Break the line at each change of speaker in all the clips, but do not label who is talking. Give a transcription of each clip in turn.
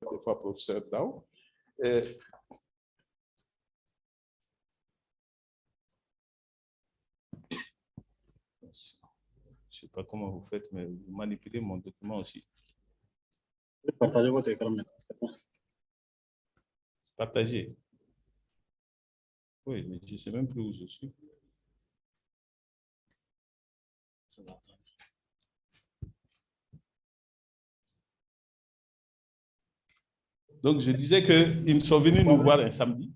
des fois professeur Dao. Je ne sais pas comment vous faites, mais vous manipulez mon document aussi.
Partagez votre écran.
Partagez. Oui, mais je ne sais même plus où je suis. Donc, je disais qu'ils sont venus nous voir un samedi,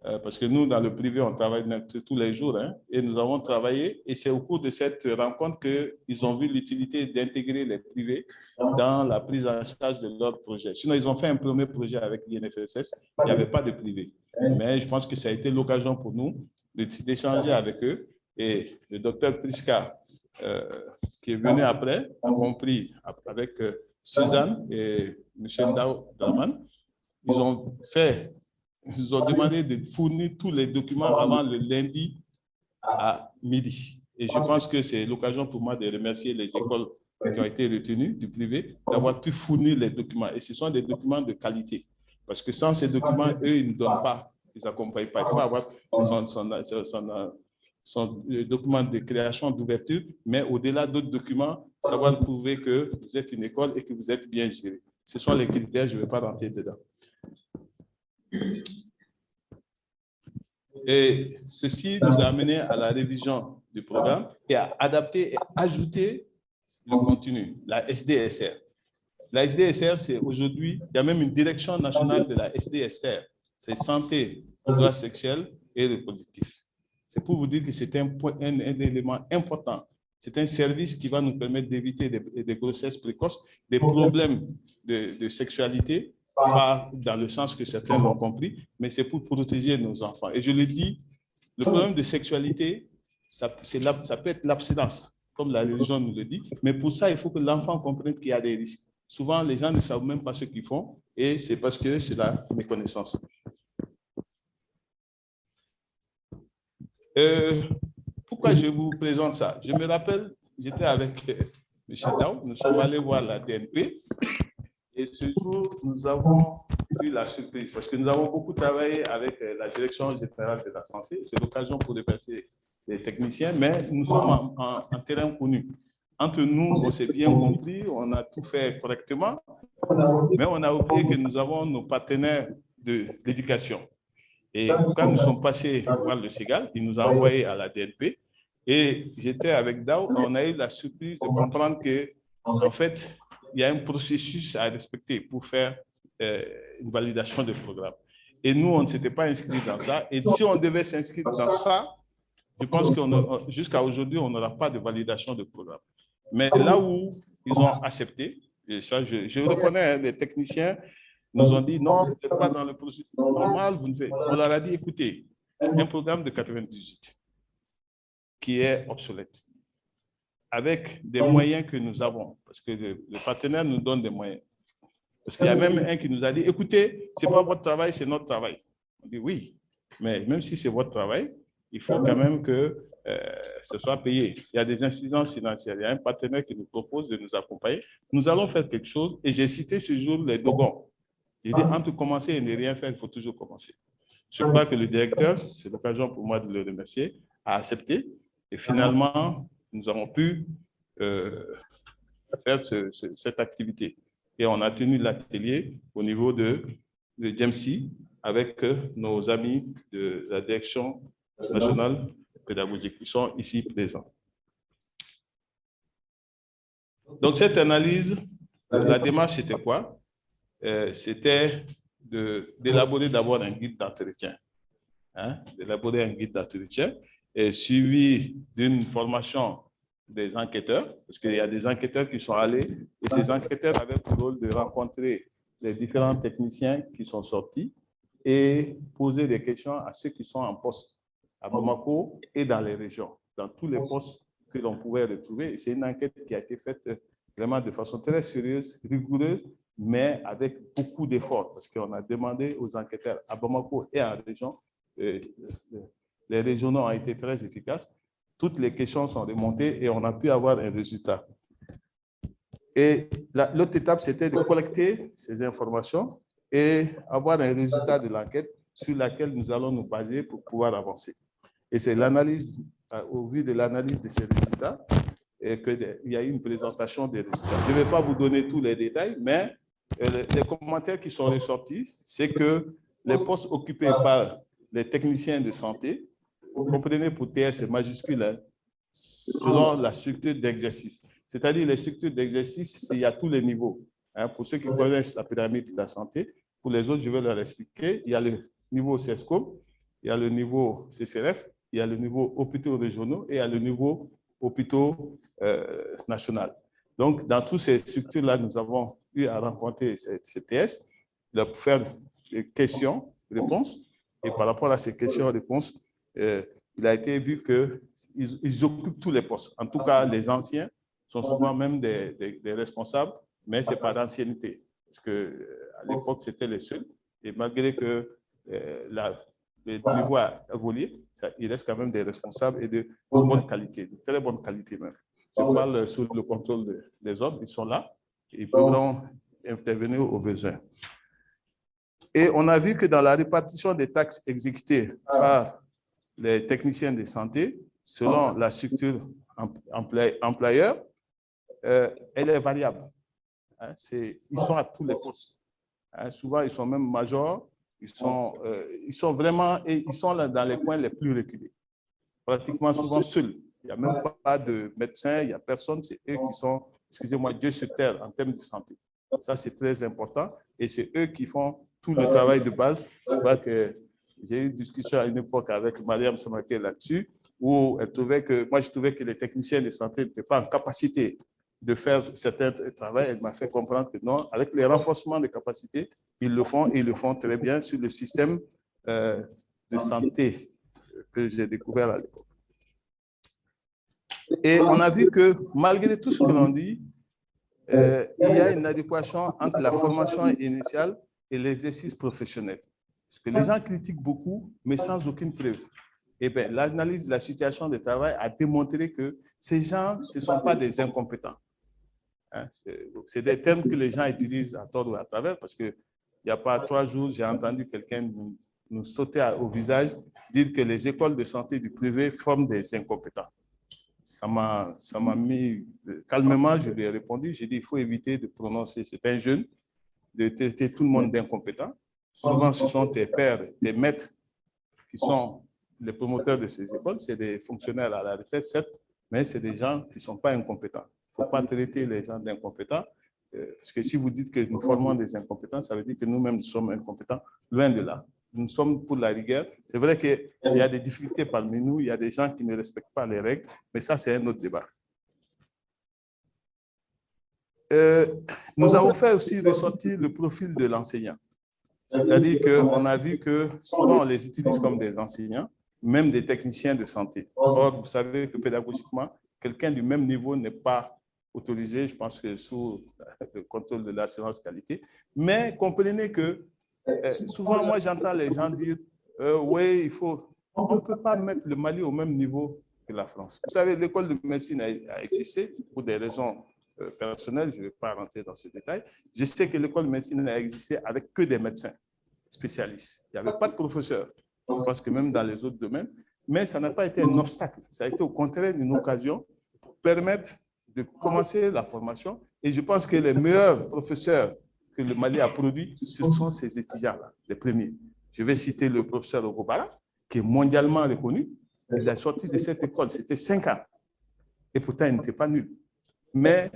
parce que nous, dans le privé, on travaille tous les jours, hein, et nous avons travaillé, et c'est au cours de cette rencontre qu'ils ont vu l'utilité d'intégrer les privés dans la prise en charge de leur projet. Sinon, ils ont fait un premier projet avec l'INFSS, il n'y avait pas de privé. Mais je pense que ça a été l'occasion pour nous d'échanger avec eux, et le docteur Priska, qui est venu après, a compris avec Suzanne et M. Ndao Draman, ils ont demandé de fournir tous les documents avant le lundi à midi. Et je pense que c'est l'occasion pour moi de remercier les écoles qui ont été retenues du privé d'avoir pu fournir les documents. Et ce sont des documents de qualité. Parce que sans ces documents, eux, ils ne donnent pas, ils n'accompagnent pas. Il faut avoir son document de création d'ouverture, mais au-delà d'autres documents, savoir prouver que vous êtes une école et que vous êtes bien géré. Ce sont les critères, je ne vais pas rentrer dedans. Et ceci nous a amené à la révision du programme et à adapter et ajouter le contenu, la SDSR. La SDSR, c'est aujourd'hui, il y a même une direction nationale de la SDSR. C'est santé, droits sexuels et reproductifs. C'est pour vous dire que c'est un élément important. C'est un service qui va nous permettre d'éviter des grossesses précoces, des problèmes de sexualité, pas dans le sens que certains l'ont compris, mais c'est pour protéger nos enfants. Et je le dis, le problème de sexualité, ça peut être l'abstinence, comme la religion nous le dit, mais pour ça, il faut que l'enfant comprenne qu'il y a des risques. Souvent, les gens ne savent même pas ce qu'ils font, et c'est parce que c'est la méconnaissance. Pourquoi je vous présente ça? Je me rappelle, j'étais avec M. Dao, nous sommes allés voir la DNP, et ce jour, nous avons eu la surprise, parce que nous avons beaucoup travaillé avec la Direction générale de la santé. C'est l'occasion pour remercier les techniciens, mais nous sommes en terrain connu. Entre nous, on s'est bien compris, on a tout fait correctement, mais on a oublié que nous avons nos partenaires d'éducation. Et quand nous sommes passés voir le SIGAL, il nous a envoyés à la DNP, et j'étais avec Dao, on a eu la surprise de comprendre que, en fait, il y a un processus à respecter pour faire une validation de programme. Et nous, on ne s'était pas inscrit dans ça. Et si on devait s'inscrire dans ça, je pense que jusqu'à aujourd'hui, on n'aura pas de validation de programme. Mais là où ils ont accepté, et ça, je reconnais, les techniciens nous ont dit non, vous n'êtes pas dans le processus normal. On leur a dit, écoutez, un programme de 98 qui est obsolète, avec des moyens que nous avons, parce que le partenaire nous donne des moyens. Parce qu'il y a même un qui nous a dit, écoutez, ce n'est pas votre travail, c'est notre travail. On dit oui, mais même si c'est votre travail, il faut quand même que ce soit payé. Il y a des insuffisances financières. Il y a un partenaire qui nous propose de nous accompagner. Nous allons faire quelque chose. Et j'ai cité ce jour les Dogons. J'ai dit, entre commencer et ne rien faire, il faut toujours commencer. Je crois que le directeur, c'est l'occasion pour moi de le remercier, a accepté. Et finalement, nous avons pu faire cette activité. Et on a tenu l'atelier au niveau de GEMSI avec nos amis de la direction nationale pédagogique qui sont ici présents. Donc, cette analyse, la démarche, c'était quoi? C'était d'élaborer d'abord un guide d'entretien. D'élaborer un guide d'entretien et suivi d'une formation des enquêteurs, parce qu'il y a des enquêteurs qui sont allés, et ces enquêteurs avaient le rôle de rencontrer les différents techniciens qui sont sortis et poser des questions à ceux qui sont en poste à Bamako et dans les régions, dans tous les postes que l'on pouvait retrouver. Et c'est une enquête qui a été faite vraiment de façon très sérieuse, rigoureuse, mais avec beaucoup d'efforts, parce qu'on a demandé aux enquêteurs à Bamako et en région, les régionaux ont été très efficaces. Toutes les questions sont remontées et on a pu avoir un résultat. Et l'autre étape, c'était de collecter ces informations et avoir un résultat de l'enquête sur laquelle nous allons nous baser pour pouvoir avancer. Et c'est l'analyse, au vu de l'analyse de ces résultats, qu'il y a eu une présentation des résultats. Je ne vais pas vous donner tous les détails, mais les commentaires qui sont ressortis, c'est que les postes occupés par les techniciens de santé, vous comprenez, pour TS, c'est majuscule, hein, selon la structure d'exercice. C'est-à-dire les structures d'exercice, il y a tous les niveaux. Hein, pour ceux qui connaissent la pyramide de la santé, pour les autres, je vais leur expliquer. Il y a le niveau CESCOM, il y a le niveau CCRF, il y a le niveau hôpitaux régionaux et il y a le niveau hôpitaux national. Donc, dans toutes ces structures-là, nous avons eu à rencontrer ces TS pour faire des questions-réponses. Et par rapport à ces questions-réponses, il a été vu qu'ils occupent tous les postes. En tout cas, les anciens sont souvent même des responsables, mais ce n'est pas d'ancienneté. Parce qu'à l'époque, c'était les seuls. Et malgré que le niveau a évolué, il reste quand même des responsables et de bonne qualité, de très bonne qualité même. Je parle sous le contrôle des hommes, ils sont là, ils pourront intervenir aux besoins. Et on a vu que dans la répartition des taxes exécutées par les techniciens de santé, selon la structure employeur, elle est variable. Hein, ils sont à tous les postes. Hein, souvent, ils sont même majors. Ils sont vraiment, et ils sont là dans les coins les plus reculés. Pratiquement souvent seuls. Il n'y a même pas de médecin, il n'y a personne. C'est eux qui sont, excusez-moi, Dieu sur terre en termes de santé. Ça, c'est très important. Et c'est eux qui font tout le travail de base. Je crois que j'ai eu une discussion à une époque avec Mariam Samaké là-dessus, où elle trouvait que, moi, je trouvais que les techniciens de santé n'étaient pas en capacité de faire certains travaux. Elle m'a fait comprendre que non, avec les renforcements de capacités, ils le font et ils le font très bien sur le système de santé que j'ai découvert à l'époque. Et on a vu que malgré tout ce que l'on dit, il y a une adéquation entre la formation initiale et l'exercice professionnel. Parce que les gens critiquent beaucoup, mais sans aucune preuve. Eh bien, l'analyse de la situation de travail a démontré que ces gens, ce ne sont pas des incompétents. Hein, c'est des termes que les gens utilisent à tort ou à travers, parce qu'il n'y a pas 3 jours, j'ai entendu quelqu'un nous sauter au visage, dire que les écoles de santé du privé forment des incompétents. Ça m'a mis calmement, je lui ai répondu, j'ai dit il faut éviter de prononcer, c'est un jeune, de traiter tout le monde d'incompétent. Souvent, ce sont tes pères, tes maîtres qui sont les promoteurs de ces écoles, c'est des fonctionnaires à la retraite, certes, mais c'est des gens qui ne sont pas incompétents. Il ne faut pas traiter les gens d'incompétents, parce que si vous dites que nous formons des incompétents, ça veut dire que nous-mêmes nous sommes incompétents, loin de là. Nous sommes pour la rigueur. C'est vrai qu'il y a des difficultés parmi nous, il y a des gens qui ne respectent pas les règles, mais ça, c'est un autre débat. Nous avons fait aussi ressortir le profil de l'enseignant. C'est-à-dire qu'on a vu que souvent, on les utilise comme des enseignants, même des techniciens de santé. Or, vous savez que pédagogiquement, quelqu'un du même niveau n'est pas autorisé, je pense que sous le contrôle de l'assurance qualité. Mais comprenez que souvent, moi, j'entends les gens dire oui, on ne peut pas mettre le Mali au même niveau que la France. Vous savez, l'école de médecine a existé pour des raisons personnelles, je ne vais pas rentrer dans ce détail. Je sais que l'école de médecine a existé avec que des médecins spécialistes. Il n'y avait pas de professeurs. Je pense que même dans les autres domaines, mais ça n'a pas été un obstacle. Ça a été au contraire une occasion pour permettre de commencer la formation. Et je pense que les meilleurs professeurs que le Mali a produits, ce sont ces étudiants-là, les premiers. Je vais citer le professeur Ogobara, qui est mondialement reconnu. Il a sorti de cette école, c'était 5 ans. Et pourtant, il n'était pas nul. Mais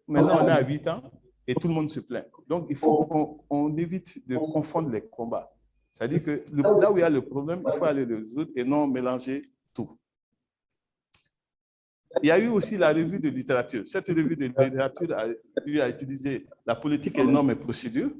maintenant, on est à 8 ans et tout le monde se plaint. Donc, il faut qu'on évite de confondre les combats. C'est-à-dire que là où il y a le problème, il faut aller le résoudre et non mélanger tout. Il y a eu aussi la revue de littérature. Cette revue de littérature a eu à utiliser la politique et normes et procédures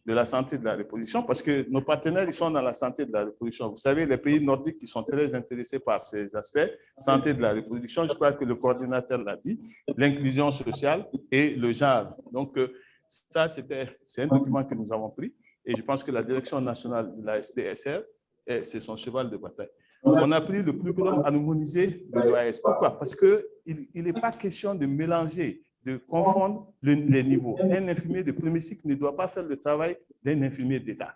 de la santé de la reproduction parce que nos partenaires, ils sont dans la santé de la reproduction. Vous savez, les pays nordiques qui sont très intéressés par ces aspects, santé de la reproduction, je crois que le coordinateur l'a dit, l'inclusion sociale et le genre. Donc, ça, c'est un document que nous avons pris et je pense que la direction nationale de la SDSR, c'est son cheval de bataille. On a pris le curriculum harmonisé de l'OAS. Pourquoi? Parce qu'il n'est pas question de mélanger de confondre les niveaux. Un infirmier de premier cycle ne doit pas faire le travail d'un infirmier d'État.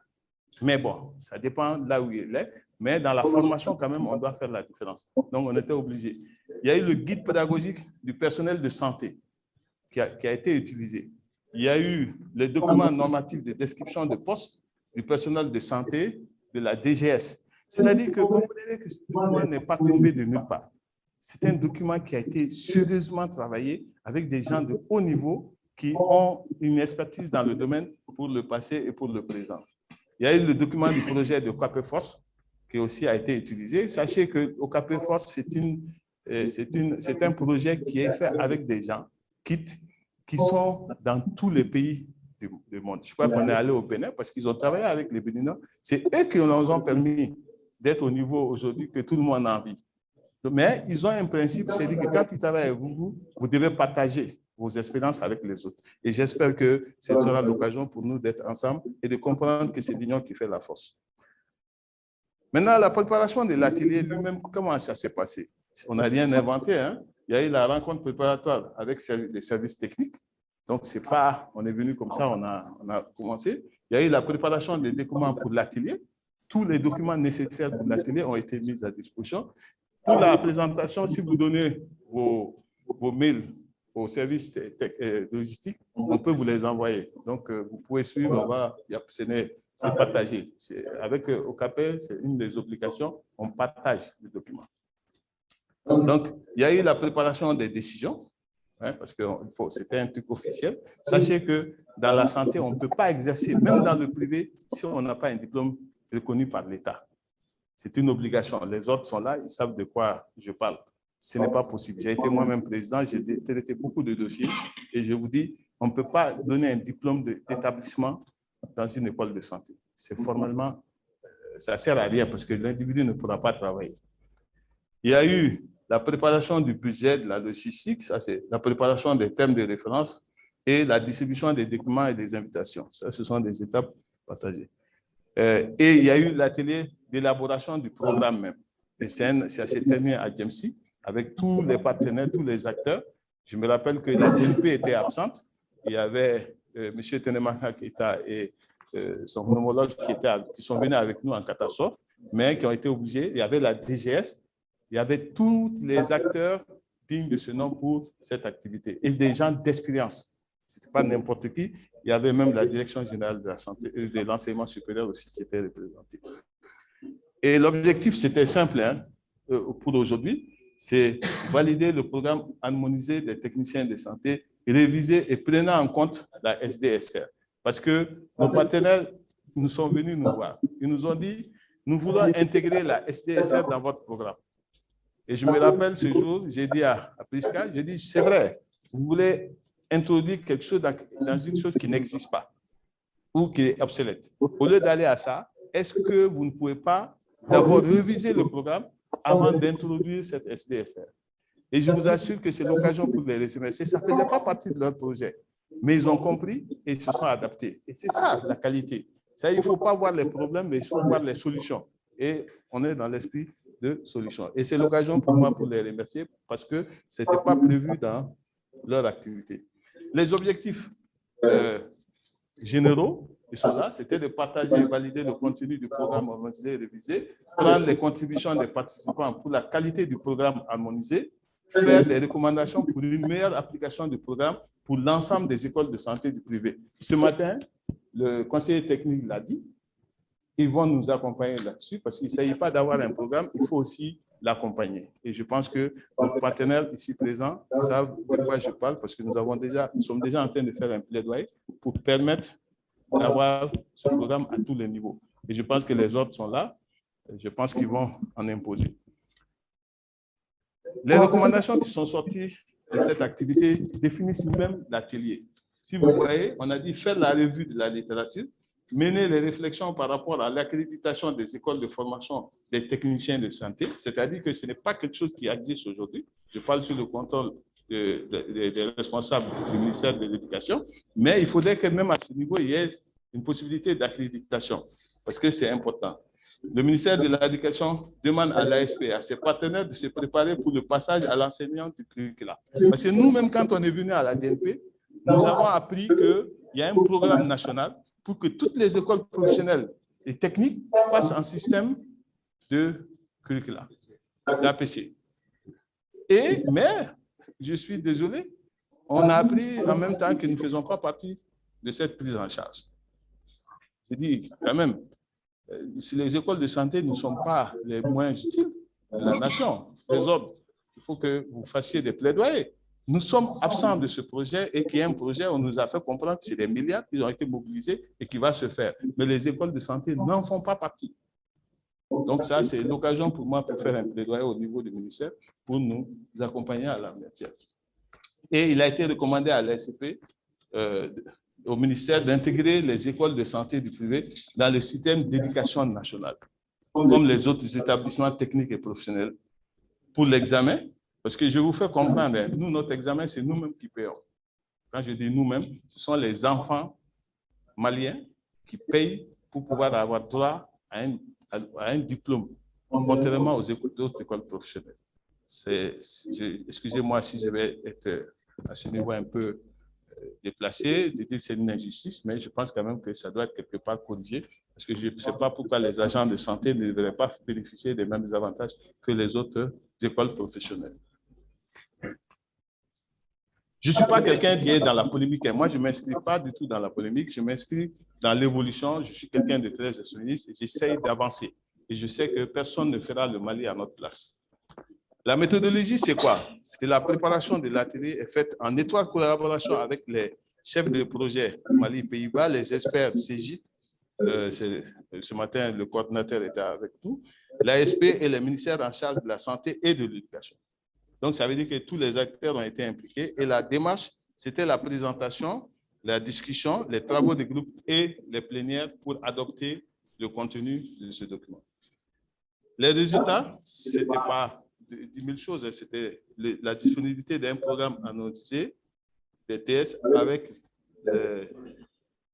Mais bon, ça dépend là où il est. Mais dans la formation, quand même, on doit faire la différence. Donc, on était obligé. Il y a eu le guide pédagogique du personnel de santé qui a été utilisé. Il y a eu le document normatif de description de poste du personnel de santé de la DGS. C'est-à-dire que comprenez que ce document n'est pas tombé de nulle part. C'est un document qui a été sérieusement travaillé avec des gens de haut niveau qui ont une expertise dans le domaine pour le passé et pour le présent. Il y a eu le document du projet de CAPEFOS qui aussi a été utilisé. Sachez qu'au CAPEFOS, c'est un projet qui est fait avec des gens qui sont dans tous les pays du monde. Je crois qu'on est allé au Bénin parce qu'ils ont travaillé avec les Béninois. C'est eux qui nous ont permis d'être au niveau aujourd'hui que tout le monde a envie. Mais ils ont un principe, c'est que quand ils travaillent avec vous, vous devez partager vos expériences avec les autres. Et j'espère que ce sera l'occasion pour nous d'être ensemble et de comprendre que c'est l'union qui fait la force. Maintenant, la préparation de l'atelier lui-même, comment ça s'est passé? On n'a rien inventé, hein? Il y a eu la rencontre préparatoire avec les services techniques. Donc, c'est pas, on est venu comme ça, on a commencé. Il y a eu la préparation des documents pour l'atelier. Tous les documents nécessaires pour l'atelier ont été mis à disposition. Pour la présentation, si vous donnez vos mails au service logistique, on peut vous les envoyer. Donc, vous pouvez suivre, c'est partagé. Avec OCAPE, c'est une des obligations, on partage les documents. Donc, il y a eu la préparation des décisions, hein, parce que c'était un truc officiel. Sachez que dans la santé, on ne peut pas exercer, même dans le privé, si on n'a pas un diplôme reconnu par l'État. C'est une obligation. Les autres sont là, ils savent de quoi je parle. Ce n'est pas possible. J'ai été moi-même président, j'ai traité beaucoup de dossiers et je vous dis, on ne peut pas donner un diplôme d'établissement dans une école de santé. C'est formellement, ça ne sert à rien parce que l'individu ne pourra pas travailler. Il y a eu la préparation du budget, de la logistique, ça c'est la préparation des thèmes de référence et la distribution des documents et des invitations. Ça, ce sont des étapes partagées. Et il y a eu l'atelier d'élaboration du programme même. Et ça s'est terminé à Djemsi avec tous les partenaires, tous les acteurs. Je me rappelle que la DNP était absente. Il y avait M. Tenemaka Keita et son homologue qui sont venus avec nous en catastrophe, mais qui ont été obligés. Il y avait la DGS, il y avait tous les acteurs dignes de ce nom pour cette activité et des gens d'expérience. Ce n'était pas n'importe qui. Il y avait même la Direction générale de la santé et de l'enseignement supérieur aussi qui était représentée. Et l'objectif, c'était simple hein, pour aujourd'hui, c'est valider le programme harmonisé des techniciens de santé, réviser et prenant en compte la SDSR. Parce que nos partenaires nous sont venus nous voir. Ils nous ont dit, nous voulons intégrer la SDSR dans votre programme. Et je me rappelle ce jour, j'ai dit à Prisca, j'ai dit, c'est vrai, vous voulez introduire quelque chose dans une chose qui n'existe pas ou qui est obsolète. Au lieu d'aller à ça, est-ce que vous ne pouvez pas d'abord réviser le programme avant d'introduire cette SDSR? Et je vous assure que c'est l'occasion pour les remercier. Ça ne faisait pas partie de leur projet, mais ils ont compris et ils se sont adaptés. Et c'est ça la qualité. Ça, il ne faut pas voir les problèmes, mais il faut voir les solutions. Et on est dans l'esprit de solution. Et c'est l'occasion pour moi pour les remercier parce que ce n'était pas prévu dans leur activité. Les objectifs généraux, ils sont là, c'était de partager et valider le contenu du programme harmonisé et révisé, prendre les contributions des participants pour la qualité du programme harmonisé, faire des recommandations pour une meilleure application du programme pour l'ensemble des écoles de santé du privé. Ce matin, le conseiller technique l'a dit, ils vont nous accompagner là-dessus parce qu'il ne s'agit pas d'avoir un programme, il faut aussi l'accompagner. Et je pense que nos partenaires ici présents savent de quoi je parle parce que nous sommes déjà en train de faire un plaidoyer pour permettre d'avoir ce programme à tous les niveaux. Et je pense que les autres sont là. Je pense qu'ils vont en imposer. Les recommandations qui sont sorties de cette activité définissent même l'atelier. Si vous voyez, on a dit faire la revue de la littérature, mener les réflexions par rapport à l'accréditation des écoles de formation des techniciens de santé, c'est-à-dire que ce n'est pas quelque chose qui existe aujourd'hui. Je parle sur le contrôle des responsables du ministère de l'Éducation, mais il faudrait que même à ce niveau, il y ait une possibilité d'accréditation, parce que c'est important. Le ministère de l'Éducation demande à l'ASP, à ses partenaires, de se préparer pour le passage à l'enseignant du curriculum. Parce que nous-mêmes, quand on est venu à la DNP, nous avons appris qu'il y a un programme national pour que toutes les écoles professionnelles et techniques passent en système de curriculum, d'APC. Mais, je suis désolé, on a appris en même temps que nous ne faisons pas partie de cette prise en charge. Je dis, quand même, si les écoles de santé ne sont pas les moins utiles de la nation, les autres, il faut que vous fassiez des plaidoyers. Nous sommes absents de ce projet et qui est un projet, on nous a fait comprendre que c'est des milliards qui ont été mobilisés et qui va se faire. Mais les écoles de santé n'en font pas partie. Donc ça, c'est l'occasion pour moi pour faire un plaidoyer au niveau du ministère pour nous accompagner à la matière. Et il a été recommandé à l'ASP, au ministère, d'intégrer les écoles de santé du privé dans le système d'éducation nationale, comme les autres établissements techniques et professionnels, pour l'examen. Parce que je vous fais comprendre, nous, notre examen, c'est nous-mêmes qui payons. Quand je dis nous-mêmes, ce sont les enfants maliens qui payent pour pouvoir avoir droit à un diplôme, contrairement aux autres écoles professionnelles. Excusez-moi si je vais être à ce niveau un peu déplacé, de dire que c'est une injustice, mais je pense quand même que ça doit être quelque part corrigé, parce que je ne sais pas pourquoi les agents de santé ne devraient pas bénéficier des mêmes avantages que les autres écoles professionnelles. Je ne suis pas quelqu'un qui est dans la polémique. Moi, je ne m'inscris pas du tout dans la polémique. Je m'inscris dans l'évolution. Je suis quelqu'un de très extrémiste et j'essaye d'avancer. Et je sais que personne ne fera le Mali à notre place. La méthodologie, c'est quoi? C'est la préparation de l'atelier est faite en étroite collaboration avec les chefs de projet Mali-Pays-Bas, les experts CJ. Ce matin, le coordinateur était avec nous. L'ASP et les ministères en charge de la santé et de l'éducation. Donc, ça veut dire que tous les acteurs ont été impliqués et la démarche, c'était la présentation, la discussion, les travaux de groupe et les plénières pour adopter le contenu de ce document. Les résultats, ce n'était pas 10 000 choses, c'était la disponibilité d'un programme annoncé, des TS, avec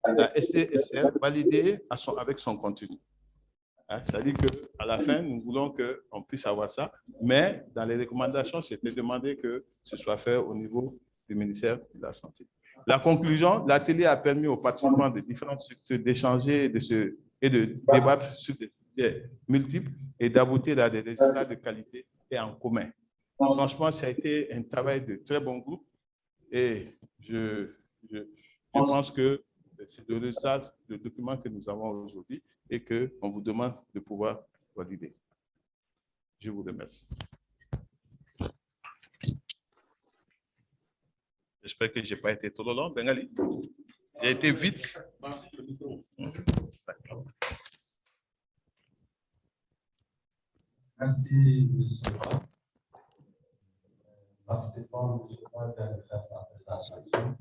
la STSR validée avec son contenu. C'est-à-dire qu'à la fin, nous voulons qu'on puisse avoir ça, mais dans les recommandations, c'était demandé que ce soit fait au niveau du ministère de la Santé. La conclusion, l'atelier a permis aux participants de différentes structures d'échanger et de débattre sur des sujets multiples et d'aboutir à des résultats de qualité et en commun. Franchement, ça a été un travail de très bon groupe et je pense que c'est le résultat du document que nous avons aujourd'hui et qu'on vous demande de pouvoir valider. Je vous remercie. J'espère que je n'ai pas été trop long, Bengali. J'ai été vite.
Merci, M. Participant, M. Paul, vient de faire sa présentation.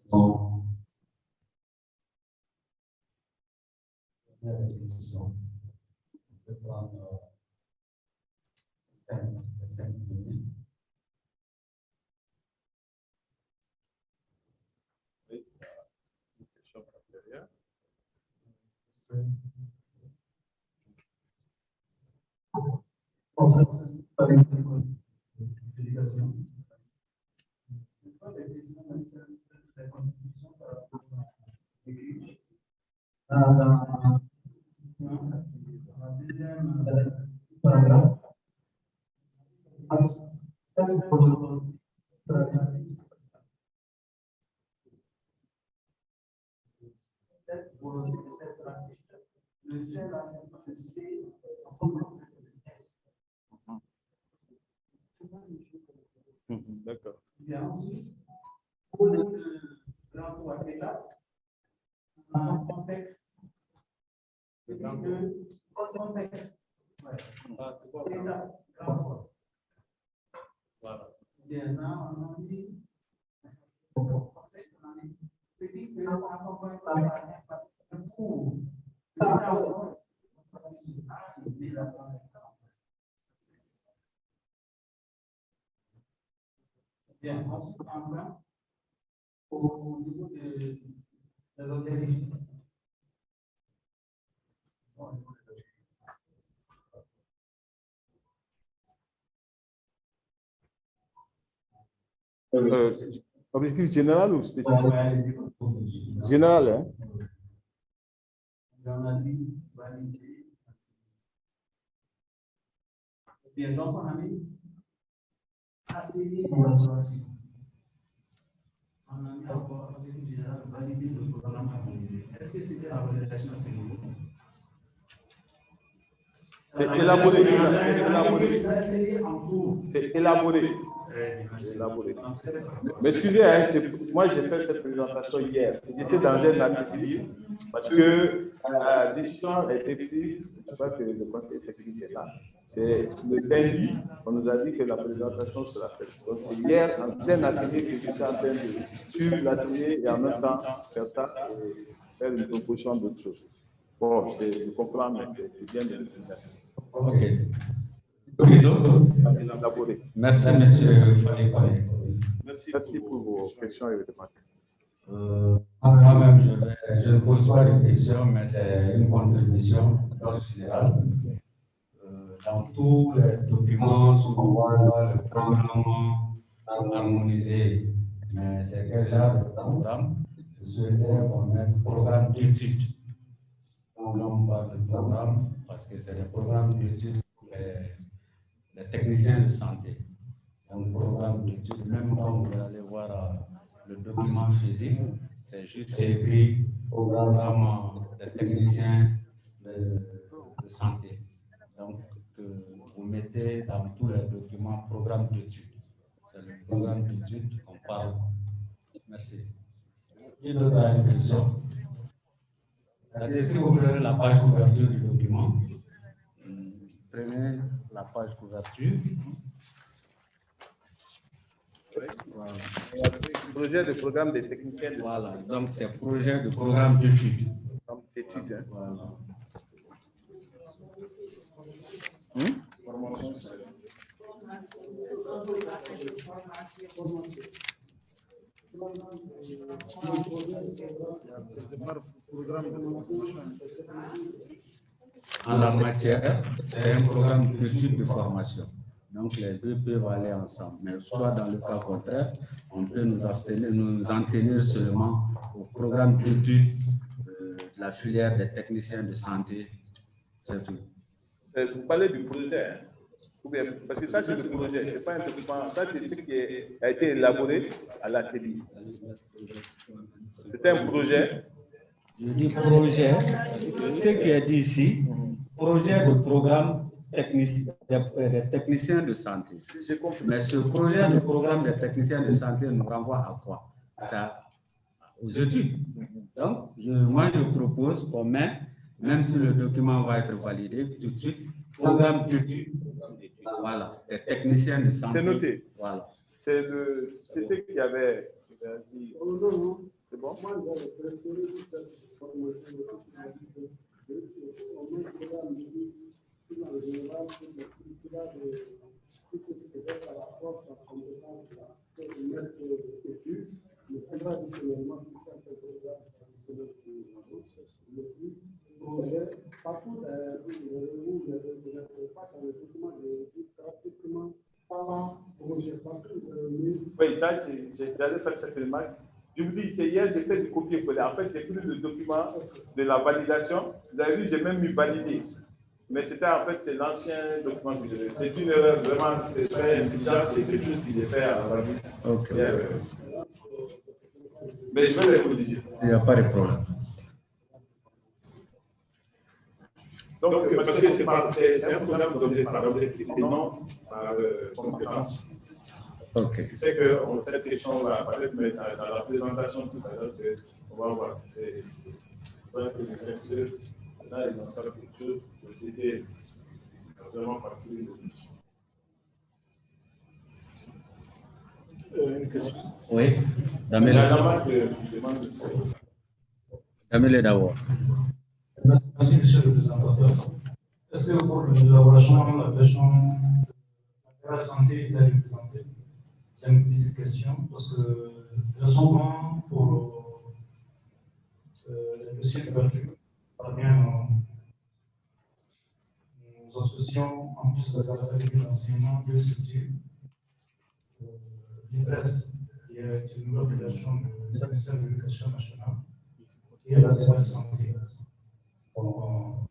On peut prendre 5 minutes.
Oui, une question derrière.
Avec l'éducation. C'est pas des questions de la contribution par rapport à l'écrit. La deuxième paragraphe. Le seul c'est
D'accord.
Pour l'emploi là, dans un contexte, contexte, voilà. Bien, là, on a dit, bien, ensuite, enfin, au niveau des organismes,
Objectif général ou spécifique? Général, hein?
On a dit valider. Bien, donc on a mis atelier d'évaluation. On a mis encore objectif général valider le programme harmonisé. Est-ce que c'était la validation à ce niveau?
C'est élaboré. C'est élaboré.
L'atelier en cours.
C'est élaboré. Élaboré. Mais excusez, hein, moi j'ai fait cette présentation hier. J'étais dans un atelier parce que la décision a été prise. Je crois que le conseil technique est là. C'est le lundi, on nous a dit que la présentation sera faite. Donc c'est hier, en plein atelier, que j'étais en train de suivre l'atelier et en même temps faire ça et faire une proposition d'autres choses. Bon, je comprends, mais c'est bien de le faire.
Ok.
Élaboré.
Merci, monsieur.
Merci pour vos questions et remarques.
Moi-même, je ne pose pas de questions, mais c'est une contribution d'ordre général. Dans tous les documents, souvent, on voit le programme harmonisé. Mais c'est quel genre de programme? Je souhaiterais qu'on mette programme d'études. On parle de programme parce que c'est des programmes d'études pour les techniciens de santé. Un programme d'études, même quand vous allez voir le document physique, c'est juste écrit programme des techniciens de santé. Donc, vous mettez dans tous les documents programme d'études. C'est le programme d'études qu'on parle. Merci. Qui d'autre a une question? C'est-à-dire, si vous prenez la page couverture du document, prenez la page couverture.
Voilà. Projet de programme des techniciens.
Voilà, donc c'est projet de programme d'études.
Études, hein.
Voilà. En la matière, c'est un programme d'études de formation. Donc les deux peuvent aller ensemble. Mais soit dans le cas contraire, on peut nous en tenir seulement au programme d'études de la filière des techniciens de santé. C'est tout.
Vous parlez du projet, hein? Parce que ça, c'est le projet, c'est pas un document. Ça, c'est ce qui a été élaboré à l'atelier. C'est un projet.
Je dis projet, ce qui est dit ici, projet de programme des techniciens de santé. Mais ce projet de programme des techniciens de santé nous renvoie à quoi? Ça, aux études. Donc, moi, je propose qu'on met, même si le document va être validé tout de suite, programme d'études. Voilà, des techniciens de santé.
C'est noté.
Voilà.
C'était qui avait dit. C'est bon? Oui, ça, j'allais faire cette remarque. Je vous dis, c'est hier, j'ai fait du copier-coller. En fait, j'ai pris le document de la validation. Vous avez vu, j'ai même mis validé. Mais c'était en fait, c'est l'ancien document que j'ai. C'est une erreur vraiment très intelligente. C'est quelque chose que j'ai fait à la validation.
Ok.
Mais je vais les corriger.
Il n'y a pas de problème.
Donc, parce que c'est un programme par objectif et non par compétence.
Ok.
Je sais que cette question va apparaître, mais dans la présentation tout à l'heure, on va voir. Là, ils ont fait quelque chose, c'était vraiment particulier. Une question.
Oui, Damele d'abord.
Merci, monsieur le présentateur. Est-ce que pour l'élaboration, la version de la santé est à représenter? C'est une petite question parce que très souvent, pour les dossiers de vertu, nous associons en plus de l'enseignement de structure, l'IPRES, y a une nouvelle création du ministère de l'Éducation nationale et la santé. Pratiquement,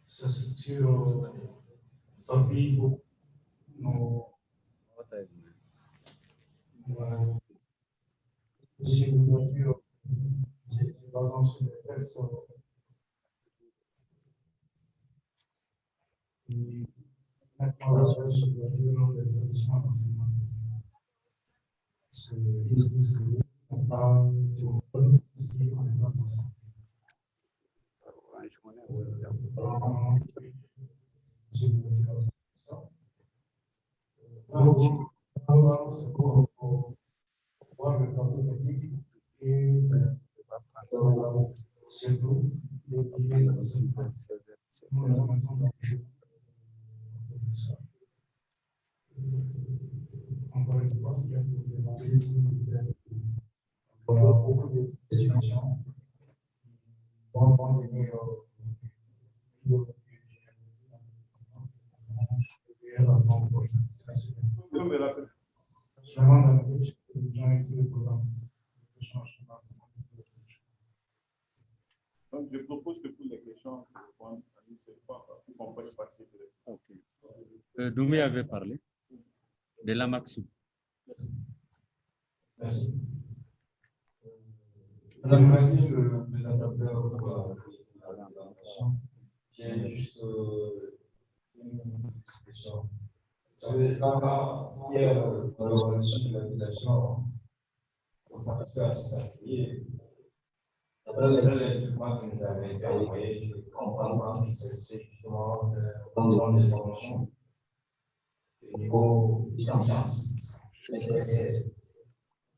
cette structure établit beaucoup nos aussi l'ouverture c'est basant sur les textes qui maintenant la sur l'ouverture des établissements d'enseignement. Parce que ils disent qu'on parle du ici en état de santé. C'est pour voir le plateau technique et surtout les divers nous la mettons dans le jeu. Encore une fois, il y a beaucoup de situations qui vont venir
Donc, je propose que pour les questions, on peut passer.
Okay. Doumé avait parlé de la Maxime.
Merci. Merci le présentateur pour la présentation. J'ai juste une question. Hier, on a reçu l'invitation pour participer à cet atelier. D'après les documents que nous avons été envoyés, je comprends que c'est justement dans les formations au niveau licence. C'est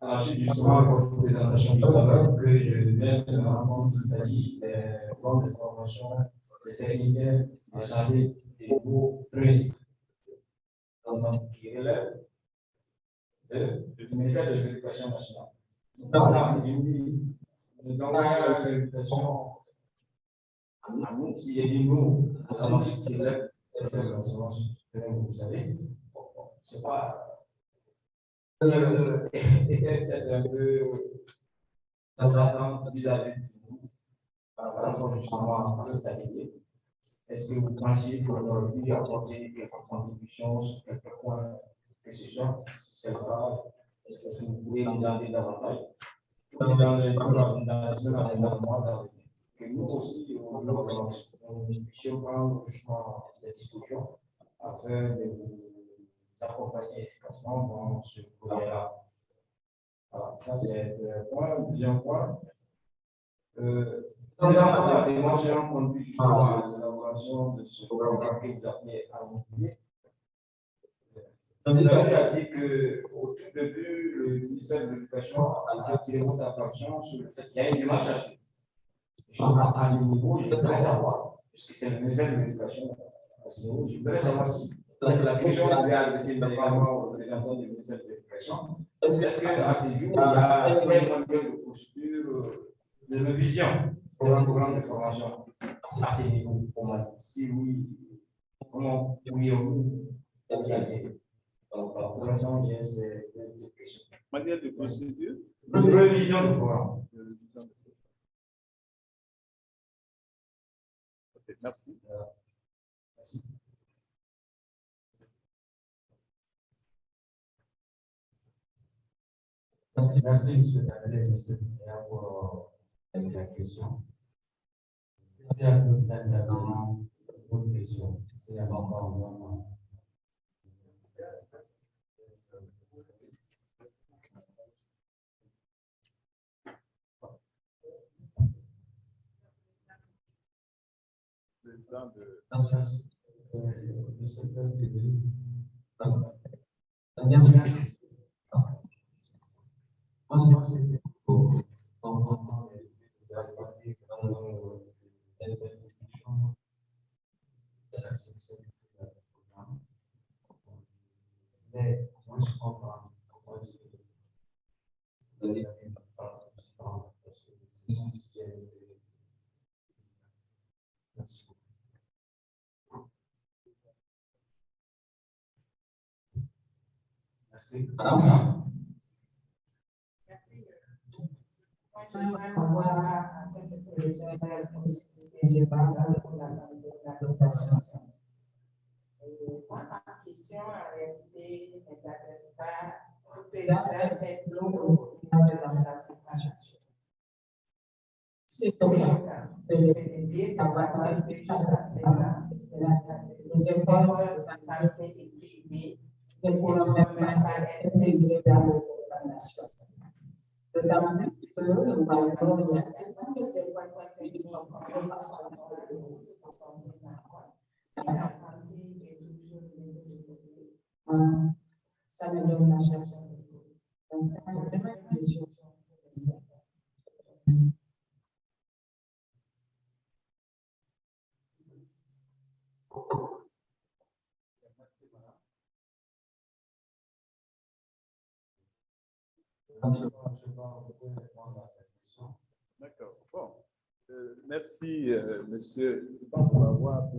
à la suite justement de votre présentation du travail que je viens de me rendre compte qu'il s'agit des plans de formation des techniciens en santé des nouveaux principes qui relèvent du ministère de l'Éducation nationale. Nous avons l'invitation à nous, si j'ai dit nous, à la musique qui relève de ces enseignements, vous savez, c'est pas. Était peut-être un peu attente vis-à-vis de nous par rapport justement à cet atelier. Est-ce que vous pensiez qu'on aurait pu apporter quelques contributions sur quelques points que ce soit? Si c'est le cas, est-ce que vous pouvez nous demander davantage? Dans les semaines à venir, que nous aussi, nous puissions prendre justement des discussions afin de vous accompagner efficacement dans ce projet-là. Alors, ça, c'est le point. Le deuxième point. Dans la démarche, j'ai entendu justement l'élaboration de ce programme que vous appelez harmonisé. Vous avez dit qu'au tout début, le ministère de l'Éducation a attiré votre attention sur le fait qu'il y a une démarche à suivre. À ce niveau, je voudrais savoir, puisque c'est le ministère de l'Éducation, à ce niveau, je voudrais savoir si la question que vous avez adressée notamment aux représentants du ministère de l'Éducation, est-ce qu'à ce jour, il y a un manuel de procédure de révision pour un programme de formation à ce niveau? Si oui, comment pourriez-vous réaliser? Donc, pour l'instant, j'ai ces questions.
Manuel de procédure?
De révision du programme.
Okay, merci.
Merci. Merci, M. Daniel, M. Pierre, pour la question. C'est à nous d'intervenir pour votre question. C'est à encore
Président de.
Madame,
Moi, j'aimerais avoir à cette professeur principal pour la présentation. Moi, ma question, en réalité, ne s'adresse pas au président, mais plutôt au président de la séparation. C'est donc permettez d'avoir quelque chose à présent, les efforts de santé et privés ne pourront même pas être intégrés dans nos recommandations. D'autant plus que nous parlons il y a tellement de efforts techniques de façon la santé est toujours laissée de côté. Ça me donne la charge. Donc, ça, c'est vraiment une question.
D'accord. Bon. Merci, monsieur, pour m'avoir.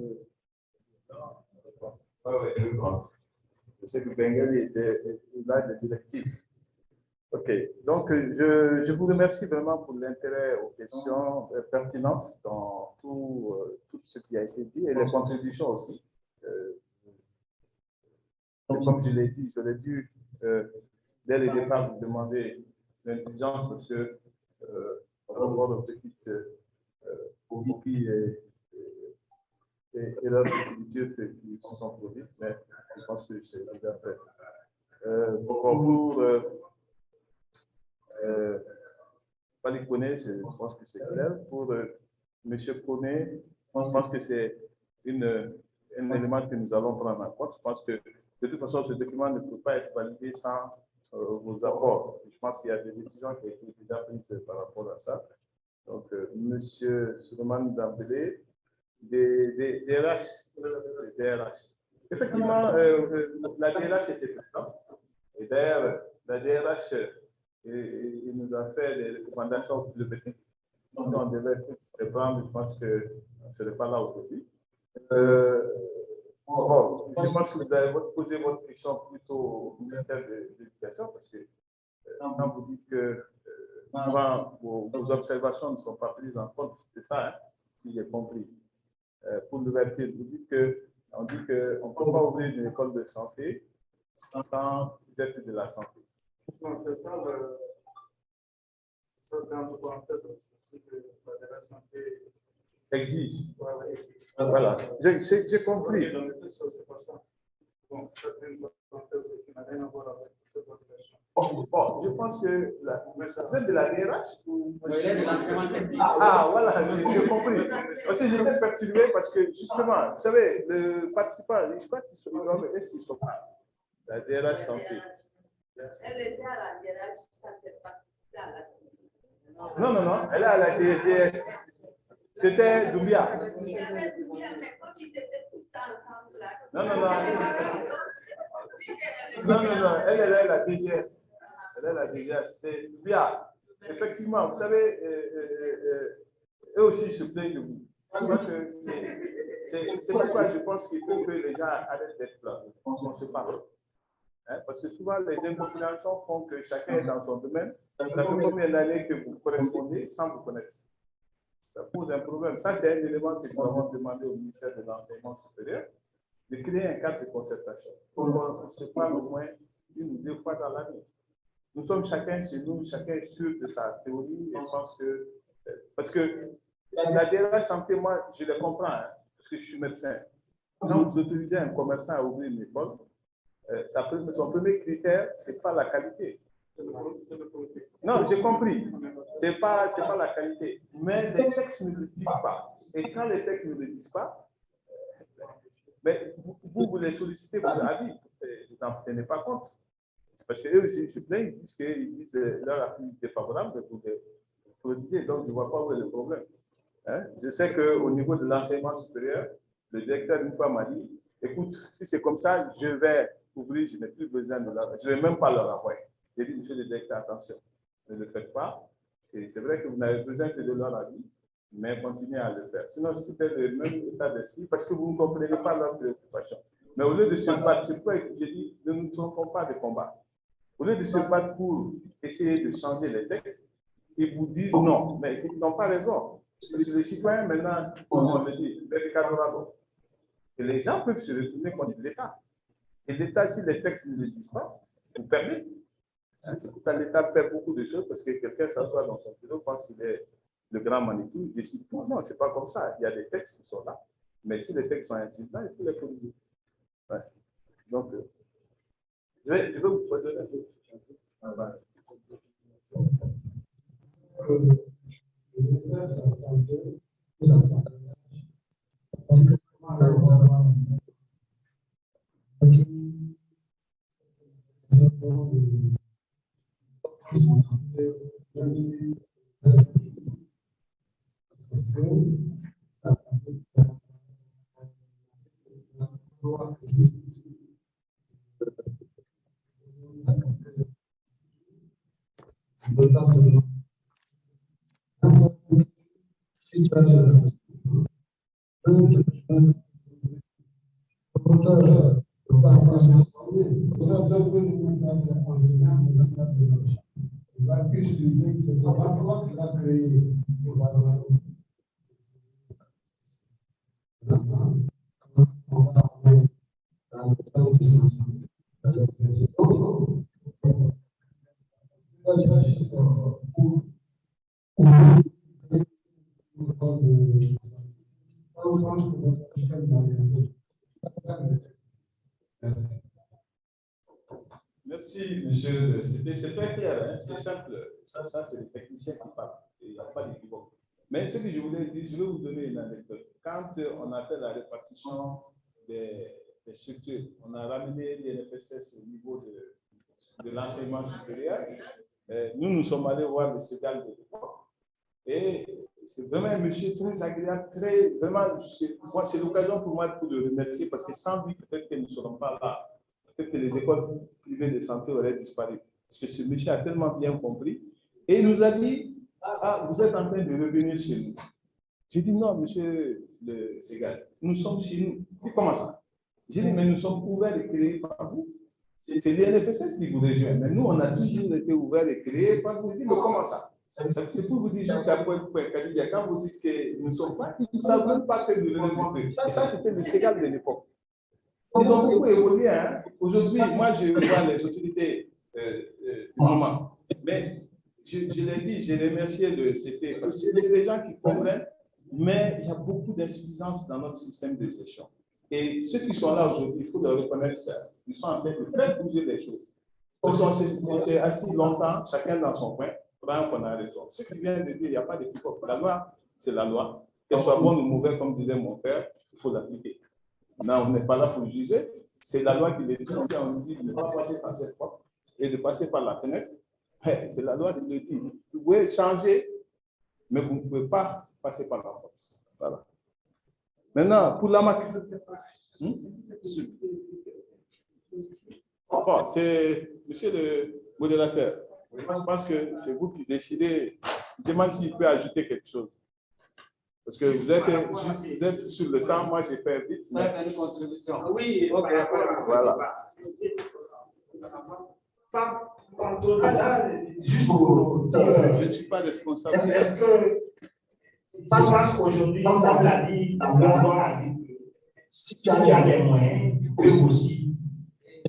Je sais que Bengali était là de directive. OK. Donc, je vous remercie vraiment pour l'intérêt aux questions pertinentes dans tout ce qui a été dit et les contributions aussi. Comme je l'ai dit, j'aurais dû, dès le départ, vous demander l'indulgence parce que par rapport aux petites copies et leurs écritures qui se sont produites, mais je pense que c'est déjà fait. Pour Fali Koné, je pense que c'est clair. Pour M. Koné, je pense que c'est un élément que nous allons prendre en compte. Je pense que de toute façon, ce document ne peut pas être validé sans vos apports. Je pense qu'il y a des décisions qui ont été déjà prises par rapport à ça. Donc, M. Souleymane Dambélé, des DRH. Effectivement, la DRH était présente. Et d'ailleurs, la DRH il nous a fait des recommandations pour le métier. Donc, on devait se prendre, je pense que ce n'est pas là aujourd'hui. Bon, je pense que vous avez posé votre question plutôt au ministère de l'Éducation parce que quand vous dites que souvent vos observations ne sont pas prises en compte, c'est ça, hein, si j'ai compris. Pour l'ouverture, vous dites on dit qu'on ne peut pas ouvrir une école de santé sans être de la santé.
Non, c'est ça, ça c'est entre parenthèses, c'est ce que la santé
exige.
Ouais,
voilà, j'ai compris.
C'est pas ça. Bon, ça c'est une parenthèse qui n'a rien à voir avec cette population.
Bon, je pense que vous êtes de la DRH ou
il est de l'enseignement technique.
Ah, voilà, j'ai compris. Parce que j'étais perturbé parce que justement, vous savez, le participant, je crois qu'ils sont, est-ce qu'ils sont pas la DRH santé?
Elle était à la DRH quand elle participait à la.
Non, elle est à la DGS. C'était Doumbia. Non, elle est à la DGS. Elle est à la DGS. C'est Doumbia. Effectivement, vous savez, eux aussi se plaignent de vous. C'est pourquoi je pense qu'il faut que les gens arrêtent d'être là. On se parle. Hein, parce que souvent, les incompréhensions font que chacun est dans son domaine. Ça fait combien d'années que vous correspondez sans vous connaître? Ça pose un problème. Ça, c'est un élément que nous avons demandé au ministère de l'Enseignement supérieur, de créer un cadre de concertation. On se parle au moins une ou deux fois dans l'année. Nous sommes chacun chez nous, chacun est sûr de sa théorie. Et je pense que, parce que la DRH santé, moi, je le comprends, hein, parce que je suis médecin. Quand vous autorisez un commerçant à ouvrir une école, son premier critère, ce n'est pas la qualité. Non, j'ai compris. Ce n'est pas la qualité. Mais les textes ne le disent pas. Et quand les textes ne le disent pas, mais vous les sollicitez vos avis. Vous n'en tenez pas compte. Parce qu'eux, ils se plaignent, ils disent leur avis est défavorable, vous le disiez. Donc, je ne vois pas où est le problème. Hein? Je sais qu'au niveau de l'enseignement supérieur, le directeur une fois m'a dit, écoute, si c'est comme ça, je vais ouvrir, je n'ai plus besoin de leur, je ne vais même pas leur envoyer. J'ai dit, monsieur le directeur, attention, ne le faites pas. C'est vrai que vous n'avez besoin que de leur avis, mais continuez à le faire. Sinon, c'était le même état d'esprit parce que vous ne comprenez pas leur préoccupation. Mais au lieu de se battre, c'est pourquoi j'ai dit, ne nous trompons pas de combat. Au lieu de se battre pour essayer de changer les textes, ils vous disent non, mais ils n'ont pas raison. Parce que les citoyens, maintenant, on le dit, et les gens peuvent se retourner contre l'État. Et l'État, si les textes ne le disent pas, vous perdez. C'est pour ça que l'État perd beaucoup de choses parce que quelqu'un s'assoit dans son bureau, pense qu'il est le grand Manitou, il décide tout. Non, ce n'est pas comme ça. Il y a des textes qui sont là. Mais si les textes sont insuffisants, il faut les corriger. Ouais. Donc, je vais vous donner un peu.
Le ministère de la Santé, si tu as il va utiliser ce programme qu'il a créé. On va aller dans le centre de santé, dans l'expression.
Merci, monsieur. C'est très clair, hein? C'est simple. Ça c'est les techniciens qui parlent. Il n'y a pas d'équivoque. Mais ce que je voulais dire, je vais vous donner une anecdote. Quand on a fait la répartition des structures, on a ramené l'INFSS au niveau de l'enseignement supérieur. Nous sommes allés voir le CEGAL de l'époque. Et c'est vraiment un monsieur très agréable, vraiment, c'est l'occasion pour moi de le remercier parce que sans lui, peut-être que nous ne serons pas là. Peut-être que les écoles privées de santé auraient disparu. Parce que ce monsieur a tellement bien compris. Et il nous a dit, vous êtes en train de revenir chez nous. J'ai dit, non, monsieur le Ségal, nous sommes chez nous. Il dit, comment ça? J'ai dit, mais nous sommes ouverts et créés par vous. C'est l'INFSS qui vous rejoint. Mais nous, on a toujours été ouverts et créés par vous. Il dit, mais comment ça? C'est pour vous dire jusqu'à point, quand vous dites que nous ne sommes pas, ils ne savent même pas que nous venons d'eux. Et ça, c'était le Ségal de l'époque. Ils ont beaucoup évolué. Hein? Aujourd'hui, moi, je vois les autorités du moment. Mais je l'ai dit, j'ai remercié de c'était parce que c'est des gens qui comprennent, mais il y a beaucoup d'insuffisance dans notre système de gestion. Et ceux qui sont là aujourd'hui, il faut leur reconnaître ça. Ils sont en train de faire bouger les choses. Parce qu'on s'est assis longtemps, chacun dans son coin, pendant qu'on a raison. Ce qui vient de dire, il n'y a pas de pick-up. La loi, c'est la loi. Qu'elle soit bonne ou mauvaise, comme disait mon père, il faut l'appliquer. Non, on n'est pas là pour juger. C'est la loi qui le dit. Si on nous dit de ne pas passer par cette porte et de passer par la fenêtre, c'est la loi qui le dit. Vous pouvez changer, mais vous ne pouvez pas passer par la porte. Voilà. Maintenant, pour la MAC. Bon, c'est monsieur le modérateur. Je pense que c'est vous qui décidez. Je demande s'il peut ajouter quelque chose. Parce que vous êtes sur le temps, moi j'ai fait vite. Mais...
une contribution. Oui, ok,
voilà. Je ne suis pas responsable.
Est-ce que, parce qu'aujourd'hui, comme l'a dit, a dit, si tu as des moyens, tu peux aussi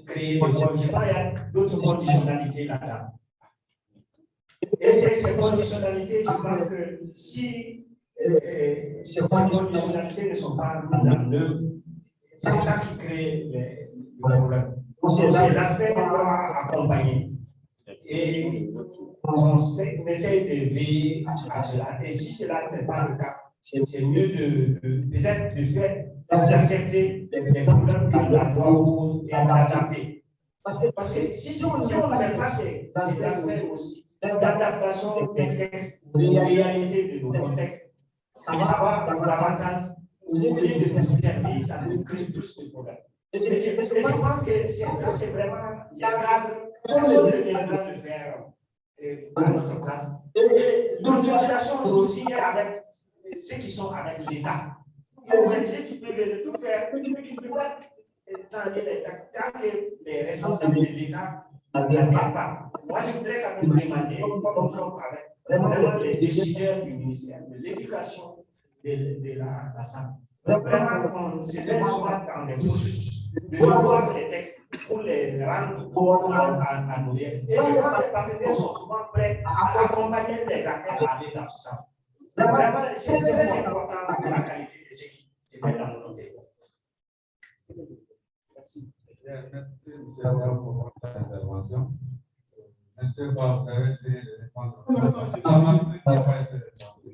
créer des conditions. Il y a d'autres conditionnalités là-dedans. Et ces conditionnalités, je pense que si ces conditionnalités ne sont pas mises en œuvre, c'est ça qui crée les problèmes. Ces aspects doivent accompagner. Et on essaie de veiller à cela. Et si cela n'est pas le cas, c'est mieux peut-être de faire d'accepter les problèmes que la loi pose et d'adapter. Parce que si on ne fait pas ces aspects aussi d'adaptation des textes aux réalités de nos contextes, ça va avoir davantage, au lieu de nous servir, ça nous crée plus de problèmes. Et je pense que ça, c'est vraiment les cadres, on deviendra le faire à notre place. Et l'organisation aussi avec ceux qui sont avec l'État. L'ONG qui peut tout faire, mais qui ne peut pas tendre les responsabilités de l'État Moi, je voudrais quand même demander, comme nous sommes avec vraiment les décideurs du ministère de l'Éducation de la santé, vraiment, on se met souvent dans des processus de revoir les textes pour les rendre à nos élèves. Et je crois que les partenaires sont souvent prêts à accompagner les acteurs à aller dans ce sens. Vraiment, c'est très important pour la qualité de ce qui se fait dans nos territoires. Merci.
Merci, M. Adam, pour votre intervention. Monsieur, vous avez fait répondre.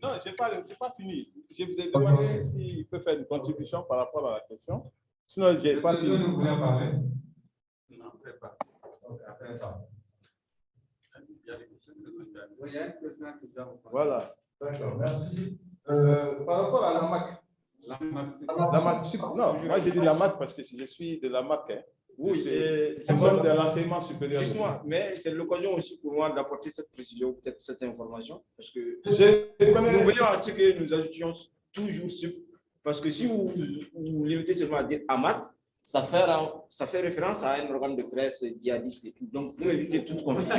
Non, je n'ai pas fini. Je vous ai demandé s'il peut faire une contribution par rapport à la question. Sinon, je n'ai pas fini.
Vous voulez parler? Non, après pas. Ok, après pas.
Voilà, d'accord, merci. Par rapport à la MAC. La MAC, non, moi j'ai dit la MAC parce que je suis de la MAC. Hein.
Oui,
c'est de l'enseignement supérieur.
Justement, mais c'est l'occasion aussi pour moi d'apporter cette précision, peut-être cette information, parce que nous voyons à ce que nous ajoutions toujours sur, parce que si vous limitez seulement à dire AMAC, ça fait référence à un organe de presse djihadiste et tout. Donc, pour éviter toute confusion,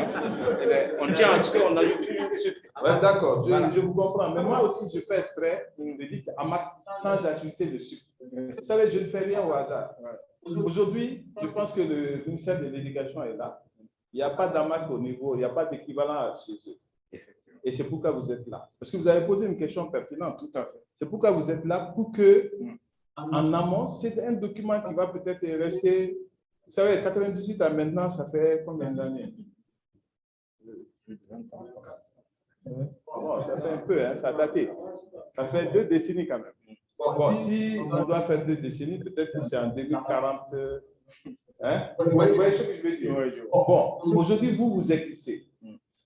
on tient à ce qu'on ajoute toujours ce.
Ouais, d'accord, je vous comprends. Mais moi aussi, je fais exprès de me dire AMAC sans ajouter le sucre. Vous savez, je ne fais rien au hasard. Aujourd'hui, je pense que le ministère de l'Éducation est là. Il n'y a pas d'AMAC au niveau, il n'y a pas d'équivalent chez eux. Et c'est pourquoi vous êtes là. Parce que vous avez posé une question pertinente. Tout à fait. C'est pourquoi vous êtes là, pour que, en amont, c'est un document qui va peut-être rester. Vous savez, 98 à maintenant, ça fait combien d'années? Plus de 20 ans. Bon, ça fait un peu, hein, ça a daté. Ça fait 2 décennies quand même. Bon, si on doit faire 2 décennies, peut-être que c'est en 2040. Hein? Vous voyez ce que je veux dire? Bon, aujourd'hui, vous existez.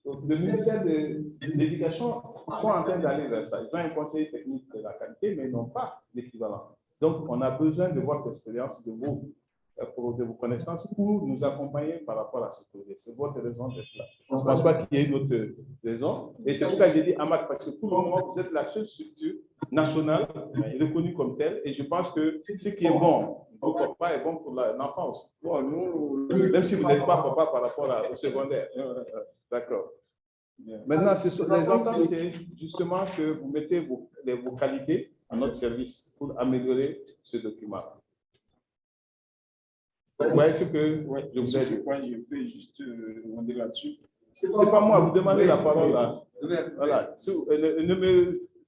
Le ministère de l'Éducation sont en train d'aller vers ça. Ils ont un conseil technique de la qualité, mais ils n'ont pas d'équivalent. Donc, on a besoin de votre expérience, de vos connaissances pour nous accompagner par rapport à ce projet. C'est votre raison d'être là. Je ne pense pas qu'il y ait une autre raison. Et c'est pourquoi j'ai dit AMAC, parce que pour le moment, vous êtes la seule structure nationale reconnue comme telle. Et je pense que ce qui est bon pour le papa est bon pour l'enfant aussi. Bon, nous, même si vous n'êtes pas papa par rapport au secondaire. D'accord. Maintenant, les enfants, c'est justement que vous mettez vos qualités à notre service pour améliorer ce document. Vous voyez ce que je vous ai dit?
Je fais juste demander là-dessus.
Ce n'est pas moi, vous demandez la parole là. Voilà.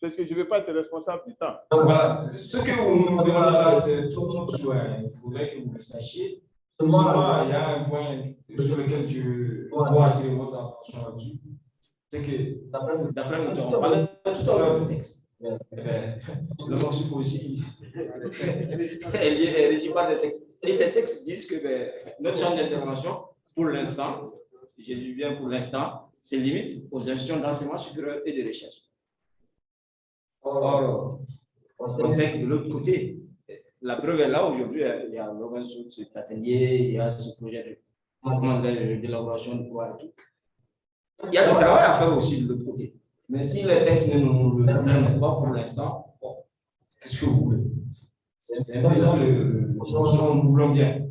Parce que je ne vais pas être responsable du temps.
Donc voilà, ce que vous nous demandez là, c'est tout notre souhait. Il faudrait que vous le sachiez. Souvent, il y a un point sur lequel je dois attirer votre attention là-dessus. C'est que, d'après nous, on parlait tout à l'heure du texte. Le morceau aussi est régi par des textes. Et ces textes disent que notre champ d'intervention, pour l'instant, je dis bien pour l'instant, se limite aux institutions d'enseignement supérieur et de recherche. Or, on sait que de l'autre côté, la preuve est là aujourd'hui, il y a l'organisation de cet atelier, il y a ce projet d'élaboration de pouvoir et tout. Il y a du travail à faire aussi de l'autre côté. Mais si les textes ne nous le permettent pas pour l'instant, bon, qu'est-ce que vous voulez? C'est un peu ça nous voulons bien.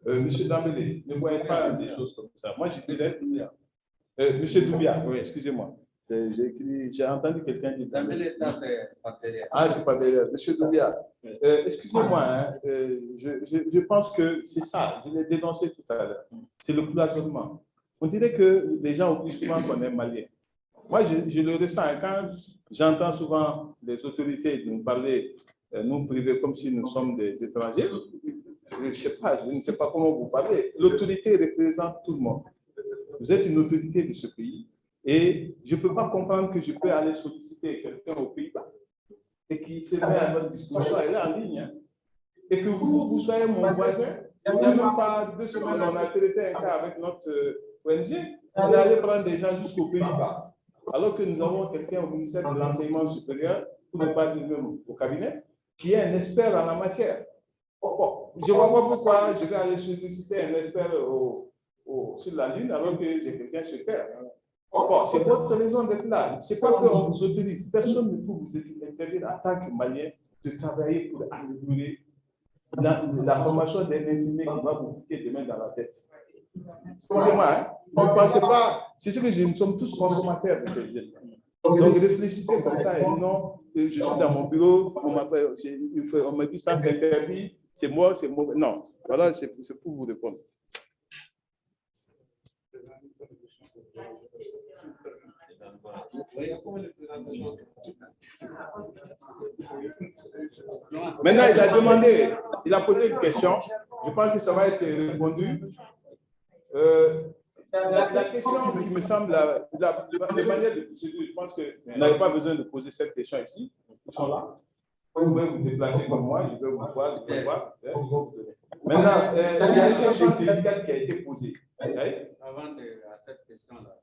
Monsieur Dambélé, ne voyez pas des choses comme ça. Moi, je dirais Doumbia. Monsieur Doumbia, oui, excusez-moi. J'ai entendu quelqu'un dire Dambélé. Ah, c'est pas derrière. Monsieur Doumbia, excusez-moi, hein, je pense que c'est ça. Je l'ai dénoncé tout à l'heure. C'est le cloisonnement. On dirait que les gens oublient souvent qu'on est malien. Moi, je le ressens. Quand j'entends souvent les autorités nous parler, nous privés, comme si nous sommes des étrangers, je ne sais pas comment vous parlez. L'autorité représente tout le monde. Vous êtes une autorité de ce pays et je ne peux pas comprendre que je peux aller solliciter quelqu'un aux Pays-Bas et qui se met à notre disposition, elle est en ligne. Hein, et que vous soyez mon voisin. Il n'y a même pas 2 semaines, on a traité un cas avec notre ONG. On est allé prendre des gens jusqu'aux Pays-Bas. Alors que nous avons quelqu'un au ministère de l'Enseignement supérieur, pour ne pas dire même au cabinet, qui est un expert en la matière. Bon, je ne vois pas pourquoi je vais aller solliciter un expert sur la Lune alors que j'ai quelqu'un sur Terre. Bon, c'est votre raison d'être là. Ce n'est pas qu'on vous autorise. Personne ne peut vous interdire en tant que Malien de travailler pour améliorer la formation d'un infirmier qui va vous piquer demain dans la tête. Excusez-moi, hein? Ne pensez pas, c'est ce que je dis, nous sommes tous consommateurs de ces jeunes. Donc réfléchissez comme ça et non, je suis dans mon bureau, on me dit ça, c'est interdit, c'est moi, c'est mauvais. Non, voilà, c'est pour vous répondre. Maintenant, il a demandé, il a posé une question. Je pense que ça va être répondu. La question qui me semble, la manière de procédure, je pense que vous n'avez pas besoin de poser cette question ici. Ils sont là. Vous pouvez vous déplacer comme moi, je vais vous voir, je vais voir. Maintenant, il y a une question délicate qui a été posée.
Avant de cette question-là,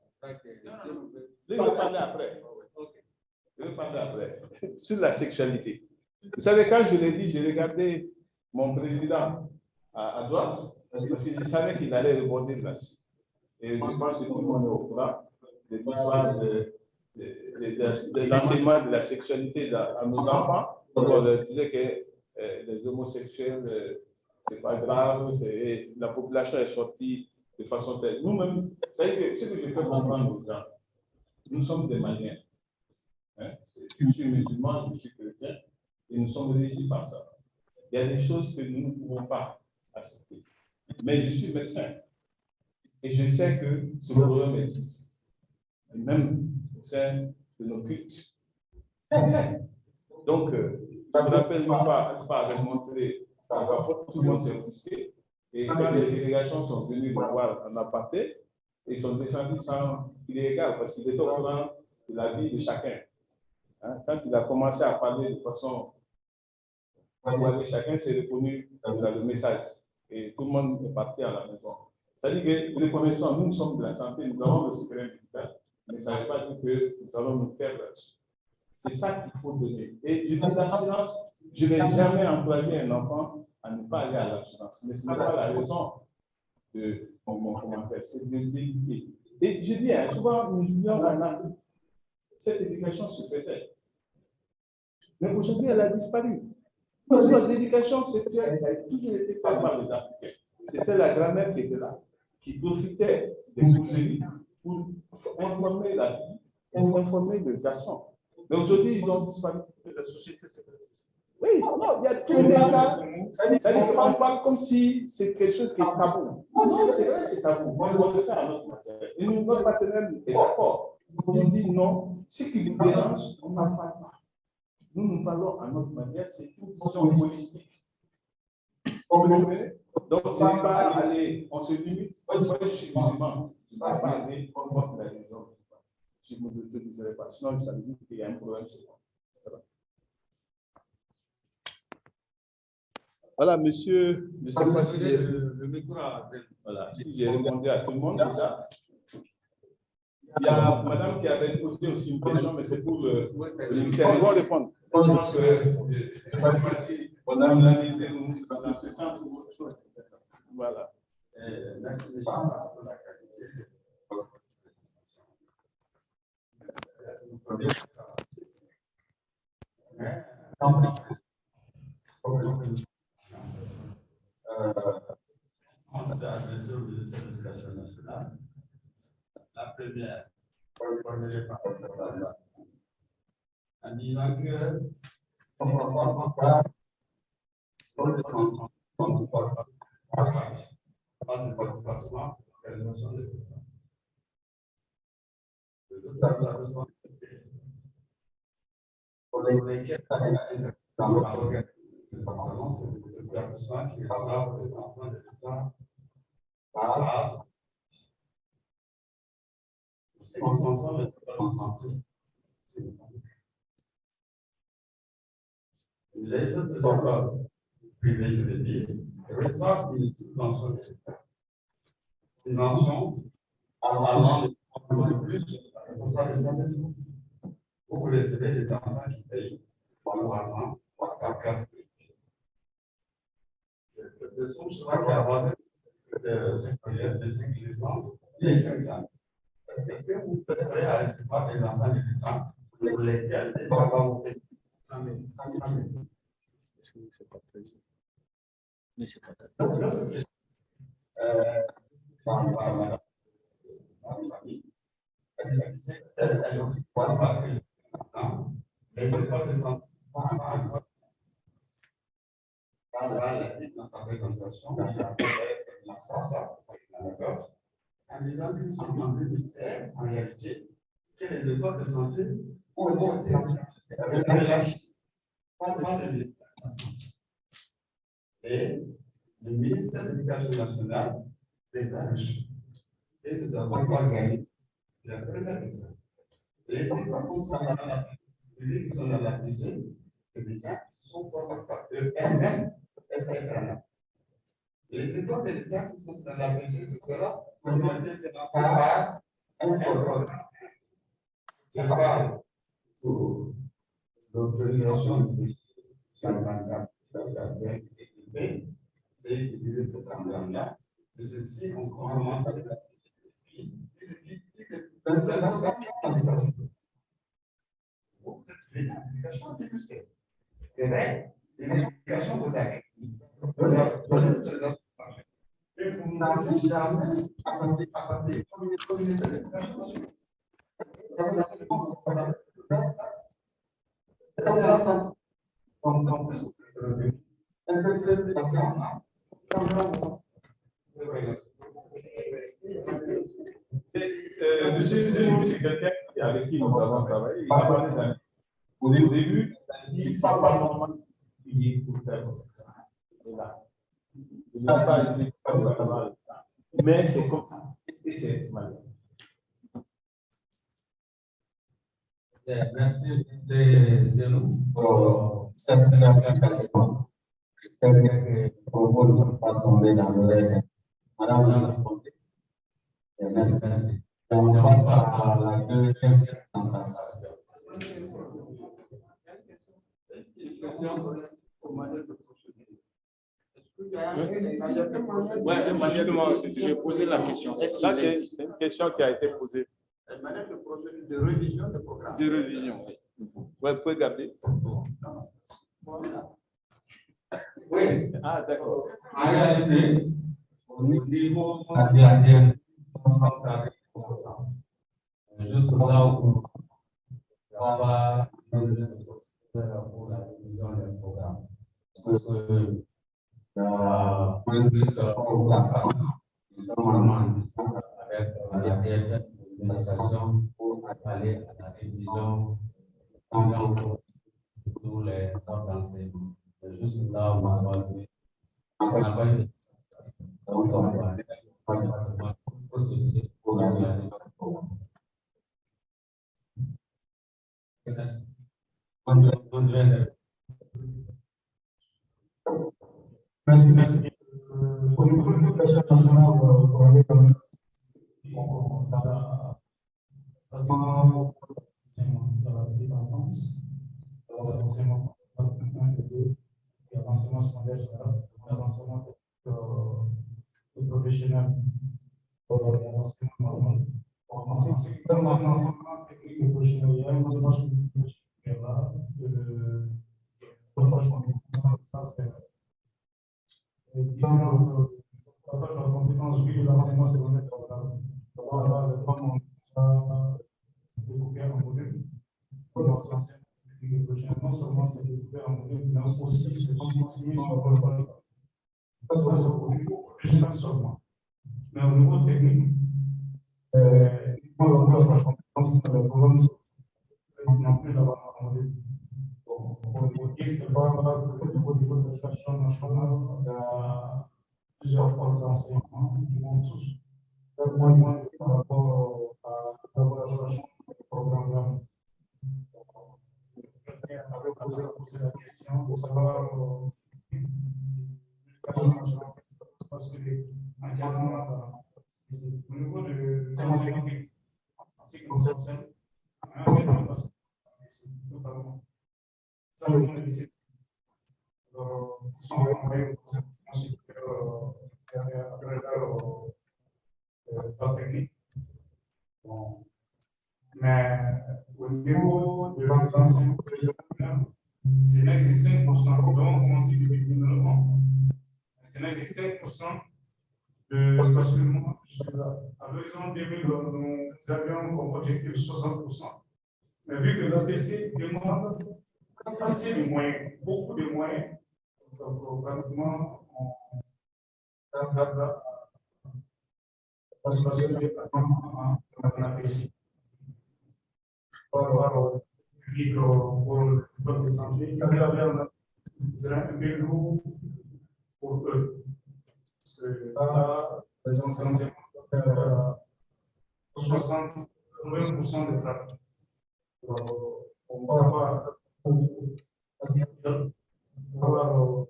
je vais parler après. Je vais parler après. Sur la sexualité. Vous savez, quand je l'ai dit, j'ai regardé mon président à droite, parce que je savais qu'il allait rebondir là-dessus. Et je pense que tout le monde est au courant de l'histoire de l'enseignement de la sexualité à nos enfants. Donc, on leur disait que les homosexuels, c'est pas grave, la population est sortie de façon telle. Nous-mêmes, vous savez que ce que je peux comprendre aux gens, nous sommes des Maliens. Hein? Je suis musulman, je suis chrétien, et nous sommes régis par ça. Il y a des choses que nous ne pouvons pas accepter. Mais je suis médecin. Et je sais que ce problème existe. Même au sein de nos cultes. Donc, je me rappelle une fois avec montré en capote, tout le monde s'est offusqué. Et quand les délégations sont venues me voir en aparté, ils sont descendus sans illégal parce qu'ils étaient au courant de la vie de chacun. Hein? Quand il a commencé à parler de façon chacun s'est reconnu dans le message. Et tout le monde est parti à la maison. C'est-à-dire que reconnaissons, nous sommes de la santé, nous avons le secret médical, mais ça ne veut pas dire que nous allons nous perdre. C'est ça qu'il faut donner. Et je dis l'abstinence, je n'ai jamais encouragé un enfant à ne pas aller à l'abstinence. Mais ce n'est pas la raison de mon commentaire, c'est de l'éduquer. Et je dis, souvent, nous oublions en Afrique, cette éducation se faisait. Mais aujourd'hui, elle a disparu. L'éducation sexuelle a toujours été faite par les Africains. C'était la grand-mère qui était là, qui profitait des causeries pour informer la fille, pour informer le garçon. Mais aujourd'hui, ils ont disparu. La société, c'est oui, non, il y a tous les cas. C'est-à-dire qu'on parle comme si c'est quelque chose qui est tabou. Non, c'est vrai, c'est tabou. On doit le faire à notre partenaire. Et notre partenaire est d'accord. Il dit non, ce qui vous dérange, on n'en parle pas. Nous, nous parlons à notre manière, c'est une vision holistique. Donc, ce n'est pas aller, on se limite. Moi, je suis musulman, je ne vais pas aller contre la religion. Je ne me dirai pas. Sinon, ça veut dire qu'il y a un problème chez moi. Voilà, monsieur, je ne sais pas si j'ai voilà, si j'ai répondu à tout le monde déjà. Il y a madame qui avait posé aussi une question, mais c'est pour le ministère. Ils vont répondre. Je pense que je ne sais pas si on a analysé dans ce sens ou autre chose. Voilà. Merci pour la qualité.
On s'est adressé au ministère de l'Éducation nationale. La première, formulée par le gouvernement, en disant que on ne va pas pour les enfants, on ne va pas de déplacement, réalisation des enfants. Pour lesquels dans l'organisation des enfants, c'est des établissements qui reçoivent les enfants de l'État par on s'en sort de santé. Les autres écoles privées, je veux dire, reçoivent une subvention de l'État. Subvention allant de plus, vous recevez des enfants qui payent 300 ou 400. De source, je crois qu'il y a de 5 licences et 500. Est-ce que vous préférez à recevoir des enfants de l'État pour lesquels les parents vous payent 100 000?
Est-ce que c'est partagé?
Oui, c'est partagé.
par la famille. Elle aussi voit pas que les écoles de santé dans sa présentation, il a fait en disant qu'ils sont en 2016, en réalité, que les écoles de santé ont été relâchées. Et le ministère de l'Éducation nationale les a reçus. Et nous avons pas gagné la première examen. Les écoles qui sont dans la piscine, c'est des gens qui sont formés par eux-mêmes, etc. Les écoles de l'État qui sont dans la piscine, ce sera orienté par un programme. Je parle pour l'autorisation de c'est utiliser ce programme-là. De ceci, on commence à l'éducation du lycée. C'est vrai, l'éducation vous avez. Et vous n'avez jamais à partir de l'éducation nationale.
Monsieur Zénou, c'est quelqu'un avec qui nous avons travaillé. Il a parlé d'un. Au début, il dit ça pas normal pour faire comme ça. Il n'a pas dit mal. Mais c'est comme ça. C'est mal.
Merci de nous pour cette clarification. C'est vrai que beaucoup ne sont pas tombés dans l'oreille. Madame la Comté. Merci. On passe à la deuxième présentation.
Oui, justement, j'ai posé la question. Là, c'est une question qui a été posée.
Une manière de procédure de révision de programme.
De révision, oui. Vous pouvez garder.
Oui.
Ah, d'accord.
En réalité, au niveau ADN, juste là où il n'y a pas pour la révision des programmes. Parce que plus au Dakar, nous sommes en discussion avec la DFF de l'administration pour aller à la révision de tous les ordres d'enseignement. C'est juste là où on n'a pas eu donc on va procéder pour la révision du programme.
Merci. Au niveau de l'éducation nationale, pour aller comme dans la petite enfance, l'enseignement et l'enseignement secondaire général, l'enseignement professionnel, l'enseignement normal. En ce qui concerne l'enseignement technique et professionnel, il y a une approche qui est là, la compétence de l'enseignement secondaire, comme on a découpé en module, non seulement c'est découpé en module, mais aussi c'est enseigné sur le programme. Ça, c'est au niveau professionnel seulement. Mais au niveau technique, c'est la compétence dans le programme non plus d'avoir un module. Pour dire que au niveau de l'éducation nationale, il y a plusieurs formes d'enseignement qui vont tous faire moins par rapport à l'élaboration du programme. Quelqu'un avait posé la question de savoir l'éducation nationale, parce que actuellement, au niveau de l'enseignement en ce qui concerne, on a un peu notamment. Ça, c'est mon lycée. Ils sont envoyés pas technique. Bon. Mais au niveau de l'enseignement professionnel, ce n'est que 5%. Donc, on commence depuis 2009. Ce n'est que 5% de basculement À l'horizon 2000, nous avions comme objectif 60%. Mais vu que l'ADC demande assez de moyens, beaucoup de moyens, donc pratiquement, on a passé le département en ADC. Pour avoir pour le peuple étranger, il y avait un peu lourd pour eux. Parce que là, les enseignants sont 60-20% des actes. On va pouvoir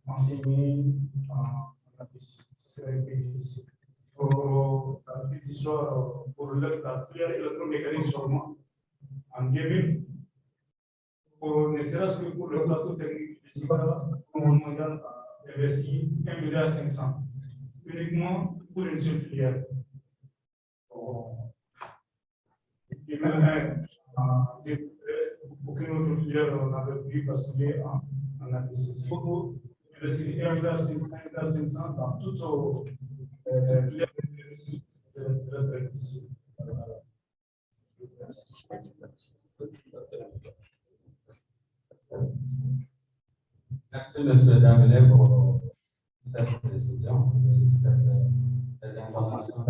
enseigner en APC. C'est un peu difficile. Pour la petite histoire, pour la filière électromécanique seulement, en 2000, ne serait-ce que pour le plateau technique de SICA, le monde mondial a investi 1,5 milliard uniquement pour une seule filière. Et même en 2013, aucune autre filière n'avait pris parce qu'il est en APC. Il faut investir 1,5 milliard dans toutes les filières de réussite. C'est très, très difficile.
Merci, M. Dambélé, pour cette précision et cette information.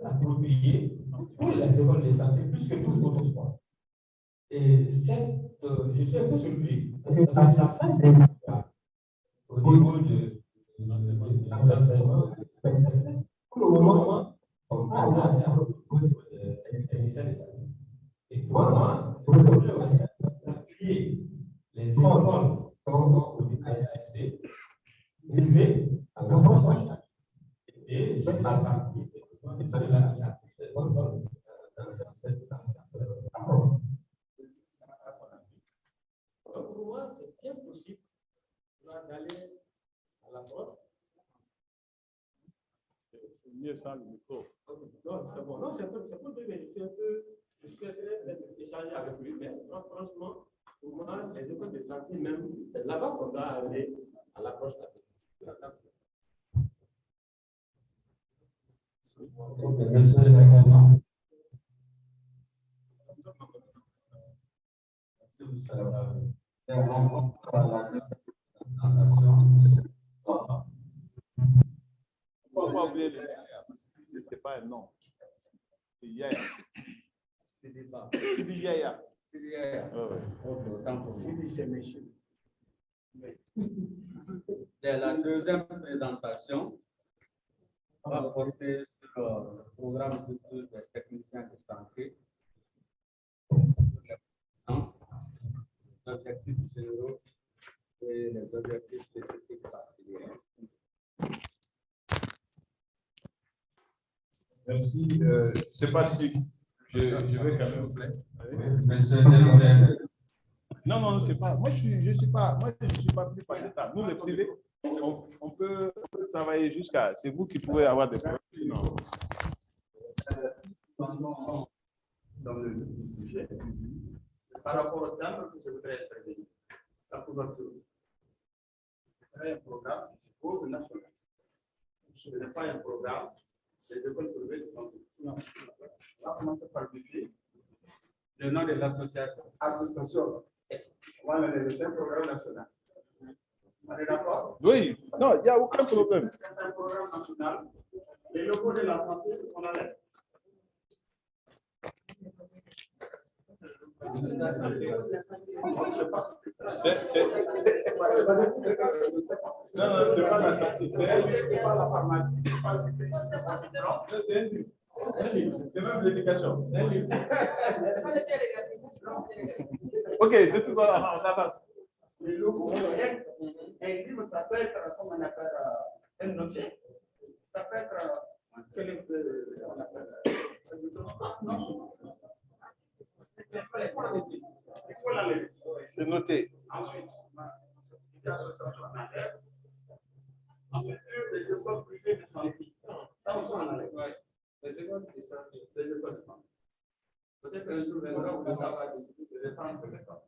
Approprié pour les écoles de santé plus que tout autre sport. Et je suis un peu surpris parce que ça fait au niveau de l'enseignement, pour le moment, on va aller au niveau des techniciens de santé. Et pour moi, je voudrais aussi appuyer les écoles au niveau de l'ASP, privées, à la recherche. Et je vais partir de la pour moi, c'est bien possible d'aller à la porte.
C'est mieux sans le micro.
Non, c'est bon. Non, c'est un peu je souhaiterais échanger avec lui, mais franchement, pour moi, les écoles de santé, même, c'est là-bas qu'on doit aller à l'approche de la question.
Pourquoi oublier le c'est pas un nom. C'est Yaya.
C'est débat.
C'est du Yaya.
C'est du Yaya. C'est méchant. La deuxième présentation va porter sur le programme de des techniciens de santé, les objectifs généraux et les objectifs spécifiques particuliers.
Merci. Je ne sais pas si je vais quand même vous plaît. Non, non, c'est pas. Moi, je suis pas pris par l'État. Nous, les privés, on peut travailler jusqu'à. C'est vous qui pouvez avoir des problèmes. Non.
Dans le sujet, par rapport au terme que je voudrais intervenir, la couverture. C'est un programme, je suppose, national. Ce n'est pas un programme, c'est de contrôler de santé. On va commencer par le budget.
Le nom de l'association.
Association. Voilà, c'est un programme national. On est d'accord?
Oui, non, il n'y a aucun problème.
C'est un programme national. Les locaux de la santé, on enlève.
Non, c'est pas la santé, c'est pas la pharmacie, c'est pas c'est un livre. C'est même l'éducation. Ok, de tout cas, on avance.
Un livre, ça peut être, comme on appelle, un objet. Ça peut être, on appelle, il faut la lire.
C'est noté.
Ensuite, les écoles privées de santé. Ça aussi, on a les écoles de santé. Peut-être qu'un jour viendra où l'État va décider de défendre ce méthode.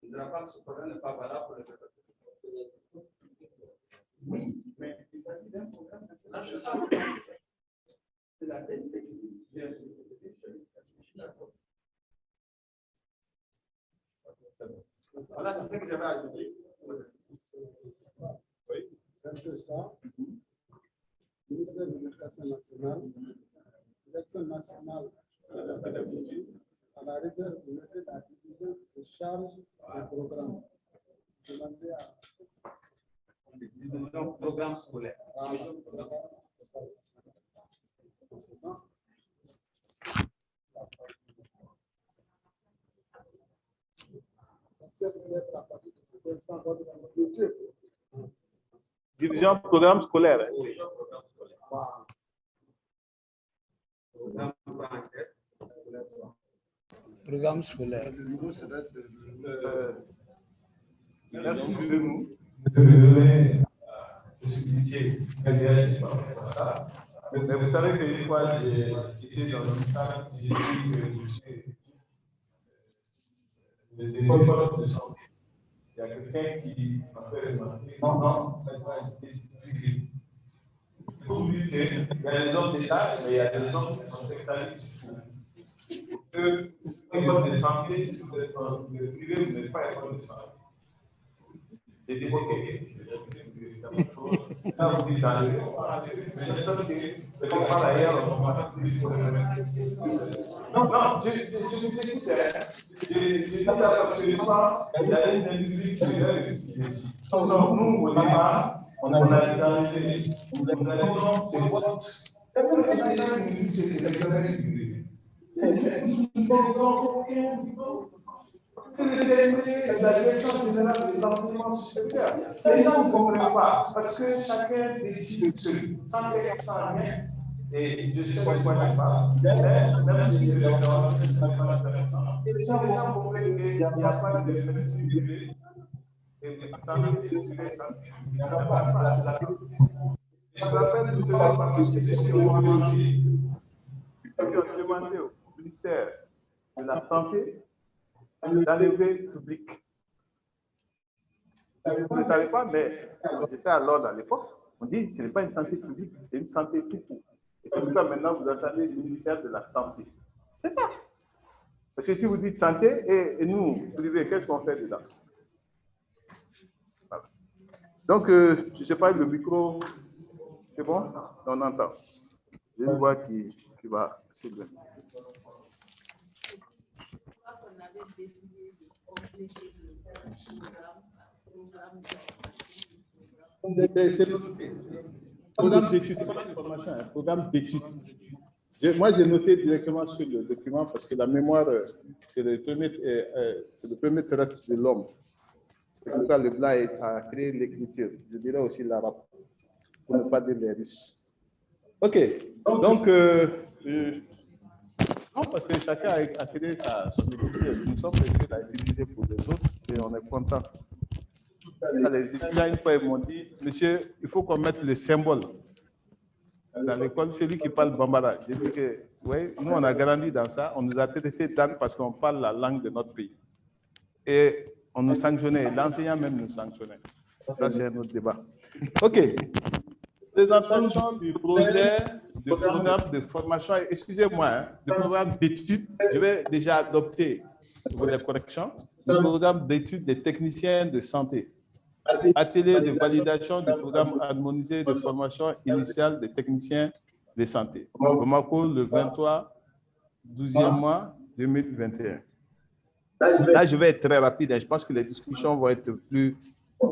Il ne dira pas que ce problème n'est pas valable pour les écoles. Oui, mais il s'agit d'un programme national. C'est la qualité du bien sûr. Voilà, c'est ce que j'avais ajouté.
Oui, c'est un peu ça. Ministère de l'Éducation nationale, l'élection nationale de la pédagogie, à la rigueur, vous mettez la division de ces charges des programmes. Demandez à
Programme scolaire.
Division programme scolaire.
Programme scolaire.
Merci de nous. Mais vous savez qu'une fois, j'étais dans une salle, j'ai dit que je suis le directeur de santé. Il y a quelqu'un qui m'a fait remarquer, non, c'est pour lui qu'il y a des hommes d'État, mais il y a des hommes qui sont sectaristes. Que l'école de santé, si vous êtes dans le privé, vous n'êtes pas école de santé. J'ai dit, ok, là, vous dites dans le mais je sais que comme par ailleurs, on va plus pour le non, je vous écoute. Je dis ça parce que je pense qu'il y a une industrie qui est ici. Donc, nous, au départ, on a identifié, vous avez dit, c'est votre. C'est le CNC, la direction générale de l'enseignement supérieur. Les gens ne comprennent pas parce que chacun décide seul, sans texte, sans rien. Et je sais de quoi je parle, même si le docteur n'est pas intéressant. Les gens comprennent qu'il n'y a pas de médecine privée. Et santé privée, il n'y en a pas. Je me rappelle tout à l'heure parce que je suis au Mali. Ils ont demandé au ministère de la Santé d'enlever public. Vous ne savez pas, mais j'étais à l'ordre à l'époque. On dit que ce n'est pas une santé publique, c'est une santé tout court. Et c'est pourquoi maintenant vous entendez le ministère de la Santé. C'est ça. Parce que si vous dites santé et nous, privés, qu'est-ce qu'on fait dedans? Voilà. Donc, je ne sais pas, le micro, c'est bon? On entend. J'ai une voix qui va s'élever. C'est programme d'études, c'est pas une formation, un programme d'études. Moi, j'ai noté directement sur le document parce que la mémoire, c'est le premier trait de l'homme. C'est pourquoi le blanc a créé l'écriture. Je dirais aussi l'arabe, pour ne pas dire les Russes. OK. Donc, non, parce que chacun a créé son écriture. Nous sommes pressés à utiliser pour les autres et on est content. Les étudiants, une fois, ils m'ont dit, monsieur, il faut qu'on mette le symbole dans l'école, celui qui parle Bambara. J'ai dit que, oui, nous, on a grandi dans ça, on nous a traité d'âne parce qu'on parle la langue de notre pays. Et on nous sanctionnait, l'enseignant même nous sanctionnait. Ça, c'est un autre débat. OK. Présentation du projet de programme de formation, excusez-moi, hein, de programme d'études. Je vais déjà adopter pour les corrections, le programme d'études des techniciens de santé. Atelier de validation du programme harmonisé de formation initiale des techniciens de santé. Bamako, le 23, 12e mois 2021. Là, je vais être très rapide. Je pense que les discussions vont être plus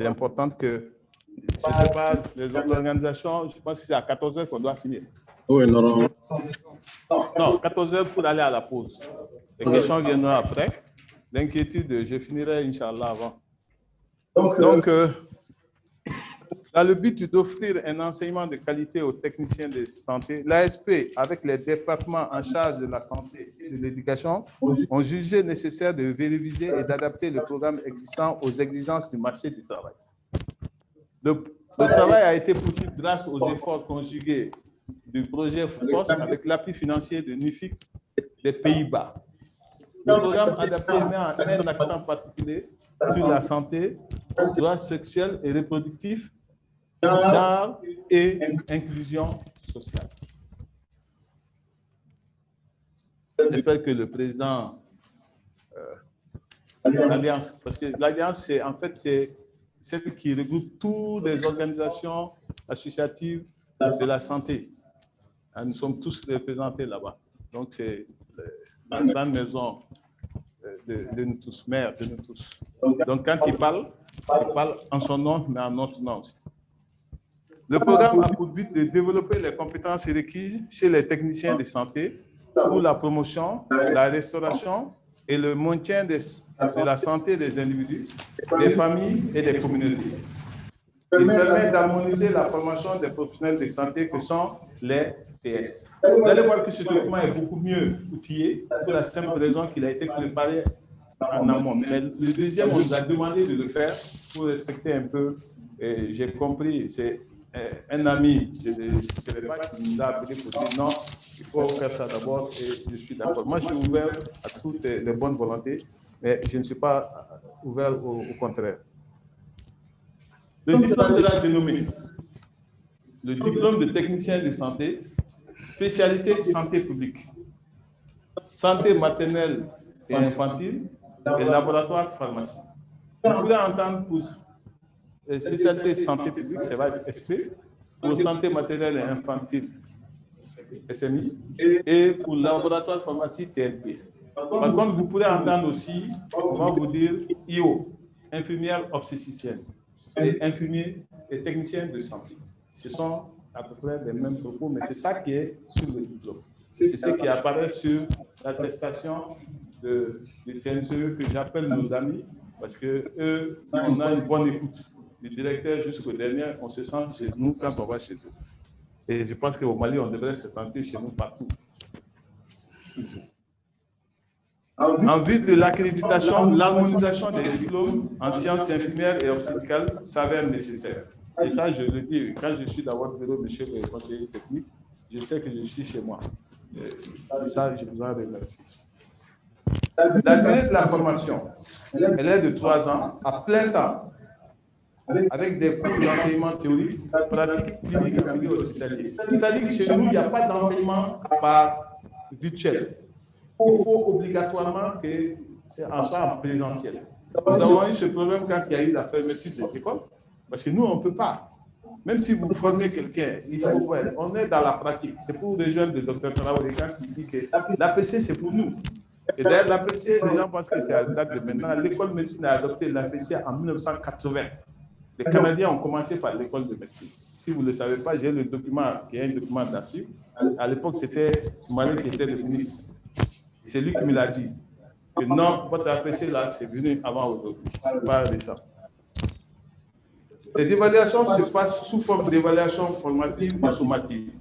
importantes que, je ne sais pas, les autres organisations. Je pense que c'est à 14h qu'on doit finir.
Oui, normalement.
Non, 14h pour aller à la pause. Les questions viendront après. L'inquiétude, je finirai, Inch'Allah, avant. Donc, dans le but d'offrir un enseignement de qualité aux techniciens de santé, l'ASP, avec les départements en charge de la santé et de l'éducation, ont jugé nécessaire de vérifier et d'adapter le programme existant aux exigences du marché du travail. Le travail a été possible grâce aux efforts conjugués du projet FOCOS avec l'appui financier de NIFIC des Pays-Bas. Le programme adapté met un accent particulier sur la santé, droits sexuels et reproductifs, genre et inclusion sociale. J'espère que le président l'Alliance, parce que l'Alliance, en fait, c'est celle qui regroupe toutes les organisations associatives de la santé. Nous sommes tous représentés là-bas. Donc, c'est la grande maison de nous tous, mère de nous tous. Donc, quand il parle en son nom, mais en notre nom aussi. Le programme a pour but de développer les compétences requises chez les techniciens de santé pour la promotion, la restauration et le maintien de la santé des individus, des familles et des communautés. Il permet d'harmoniser la formation des professionnels de santé que sont les PS. Vous allez voir que ce document est beaucoup mieux outillé pour la simple raison qu'il a été préparé en amont. Mais le deuxième, on nous a demandé de le faire pour respecter un peu. J'ai compris, c'est un ami, je ne sais pas, qui nous a appelé pour dire non, il faut faire ça d'abord et je suis d'accord. Moi, je suis ouvert à toutes les bonnes volontés, mais je ne suis pas ouvert au contraire. Le diplôme sera dénommé le diplôme de technicien de santé, spécialité santé publique, santé maternelle et infantile et laboratoire pharmacie. Vous pouvez entendre pour spécialité santé publique, ça va être SP, pour santé maternelle et infantile, SMI, et pour laboratoire pharmacie, TLP. Par contre, vous pourrez entendre aussi, on va vous dire IO, infirmière obstétricienne, et infirmiers et techniciens de santé. Ce sont à peu près les mêmes propos, mais c'est ça qui est sur le diplôme. C'est ce qui apparaît sur l'attestation du CNCE que j'appelle nos amis, parce qu'eux, on a une bonne écoute. Du directeur jusqu'au dernier, on se sent chez nous quand on va chez eux. Et je pense qu'au Mali, on devrait se sentir chez nous partout. En vue de l'accréditation, l'harmonisation des diplômes en sciences infirmières et obstétricales s'avère nécessaire. Et ça, je le dis, quand je suis dans votre bureau, monsieur le conseiller technique, je sais que je suis chez moi. Et ça, je vous en remercie. La durée de la formation, elle est de 3 ans à plein temps, avec des cours d'enseignement théorique, pratique, clinique et milieu hospitalier. C'est-à-dire que chez nous, il n'y a pas d'enseignement par virtuel. Il faut obligatoirement que c'est en soit en présentiel. Nous avons eu ce problème quand il y a eu la fermeture des écoles, parce que nous, on ne peut pas. Même si vous formez quelqu'un, on est dans la pratique. C'est pour rejoindre le docteur Traoré quand il dit que l'APC, c'est pour nous. Et d'ailleurs, l'APC, les gens pensent que c'est à date de maintenant. L'école de médecine a adopté l'APC en 1980. Les Canadiens ont commencé par l'école de médecine. Si vous ne le savez pas, j'ai le document qui est un document d'archives. À l'époque, c'était Malé qui était le ministre. C'est lui qui me l'a dit. Que non, votre APC là, c'est venu avant aujourd'hui. Ce n'est pas récent. Les évaluations se passent sous forme d'évaluation formative et sommative.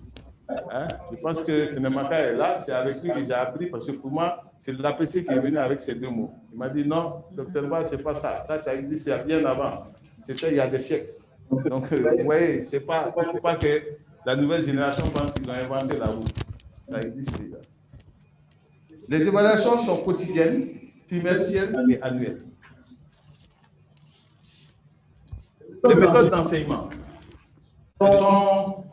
Je pense que Nemaka est là, c'est avec lui que j'ai appris, parce que pour moi, c'est l'APC qui est venu avec ces deux mots. Il m'a dit non, docteur Ba, ce n'est pas ça. Ça existe bien avant. C'était il y a des siècles. Donc, vous voyez, il ne faut pas que la nouvelle génération pense qu'ils ont inventé la roue. Ça existe déjà. Les évaluations sont quotidiennes, trimestrielles et annuelles. Les méthodes d'enseignement sont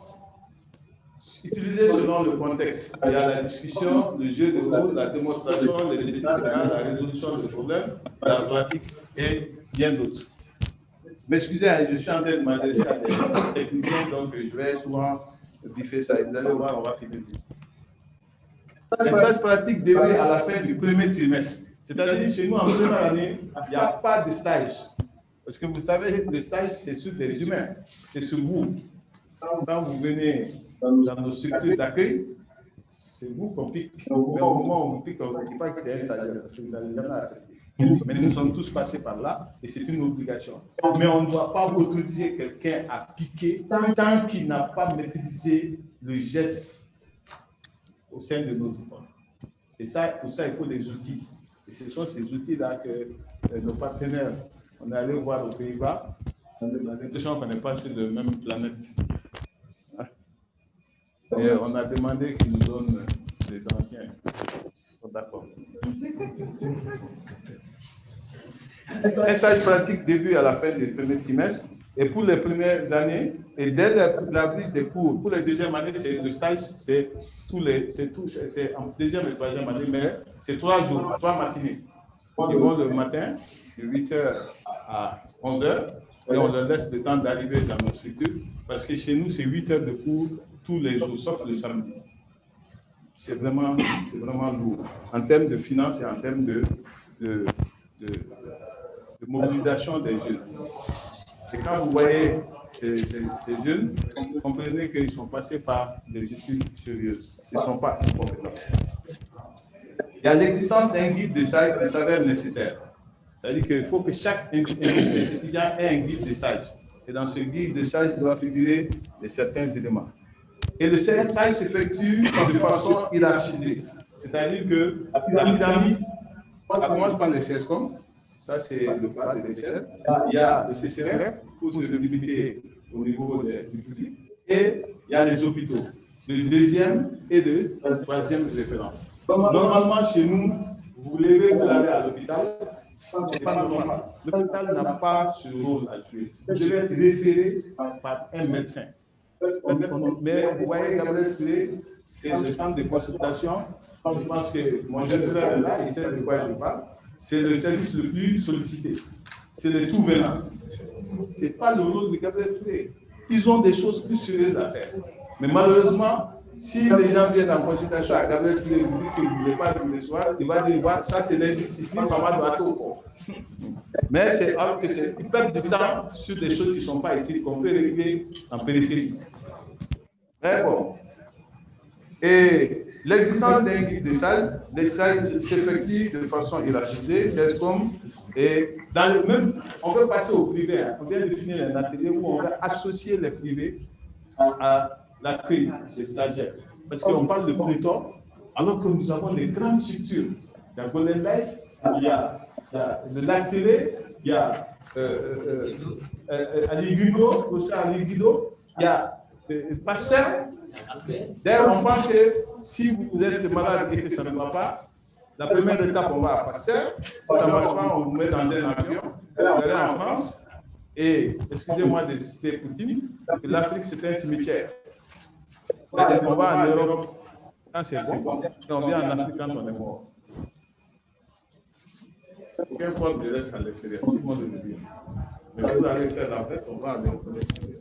utilisées selon le contexte. Il y a la discussion, le jeu de rôle, la démonstration, les études, la résolution de problèmes, la pratique et bien d'autres. Mais excusez, je suis en train de m'adresser à des techniciens, donc je vais souvent biffer ça. Vous allez voir, on va finir vite. Les stages pratiques débutent à la fin du premier trimestre. C'est-à-dire, chez nous, en première année, il n'y a pas de stage. Parce que vous savez, le stage, c'est sur des humains. C'est sur vous. Quand vous venez dans nos structures d'accueil, c'est vous qu'on pique. Mais au moment où on vous pique, on ne dit pas que c'est un stagiaire, parce que vous n'allez jamais accepter. Mais nous sommes tous passés par là et c'est une obligation. Mais on ne doit pas autoriser quelqu'un à piquer tant qu'il n'a pas maîtrisé le geste au sein de nos écoles. Et ça, pour ça, il faut des outils. Et ce sont ces outils-là que nos partenaires, on est allé voir aux Pays-Bas. Les gens ne connaissent pas sur la même planète. Et on a demandé qu'ils nous donnent des anciens. D'accord. Un stage pratique début à la fin du premier trimestre. Et pour les premières années, et dès la prise des cours, pour les deuxièmes années, le stage, c'est en deuxième et troisième année, mais c'est 3 jours, 3 matinées. Ils vont le matin, de 8h à 11h, et on leur laisse le temps d'arriver dans nos structures, parce que chez nous, c'est 8 heures de cours tous les jours, sauf le samedi. C'est vraiment lourd, en termes de finances et en termes de mobilisation des jeunes. Et quand vous voyez ces jeunes, vous comprenez qu'ils sont passés par des études sérieuses. Ils ne sont pas incompétents. Il y a l'existence d'un guide de stage qui s'avère nécessaire. C'est-à-dire qu'il faut que chaque étudiant ait un guide de stage. Et dans ce guide de stage, il doit figurer certains éléments. Et le stage s'effectue de façon hiérarchisée. C'est-à-dire que la pyramide, ça commence par les CESCOM. Ça, c'est le bas de l'échelle. Il y a le CCRF pour se limiter au niveau du public. Et il y a les hôpitaux, de deuxième et de troisième référence. Normalement, chez nous, vous levez, vous allez à l'hôpital. Ce n'est pas normal. L'hôpital n'a pas ce rôle à jouer. Vous devez être référé par un médecin. Mais vous voyez, Gabriel Touré, c'est le centre de consultation. Je pense que mon jeune frère est là, il sait de quoi je parle. C'est le service le plus sollicité. C'est le tout venant. Ce n'est pas le rôle de Gabriel Touré. Ils ont des choses plus sérieuses à faire. Mais malheureusement, si les gens viennent en consultation à Gabriel Touré, vous dites qu'il ne voulait pas le soir, il va dire ça c'est l'injustice. Mais c'est alors que ils perdent du temps sur des choses qui ne sont pas éthiques, qu'on peut régler en périphérie. Très bon. Et l'existence d'un guide de salle, des salles s'effectuent de façon hiérarchisée, c'est comme, et dans le même, on veut passer au privé. On vient de finir un atelier où on va associer les privés à l'accueil des stagiaires. Parce qu'on parle de pléthore, alors que nous avons des grandes structures. Il y a Golden Life, il y a le Lac Télé, il y a Aliguido, aussi Aliguido, il y a Pasteur. D'ailleurs, on pense que si vous êtes malade et que ça ne va pas, la première étape, on va à Pasteur. Si ça ne marche pas, on vous met dans un avion, vous allez en France. Et, excusez-moi de citer Poutine, l'Afrique, c'est un cimetière. C'est-à-dire qu'on va en Europe quand c'est bon, et on vient en Afrique quand on est mort. Aucun problème de reste à l'extérieur, tout le monde le dit. Mais vous allez faire la fête, on va aller au l'extérieur.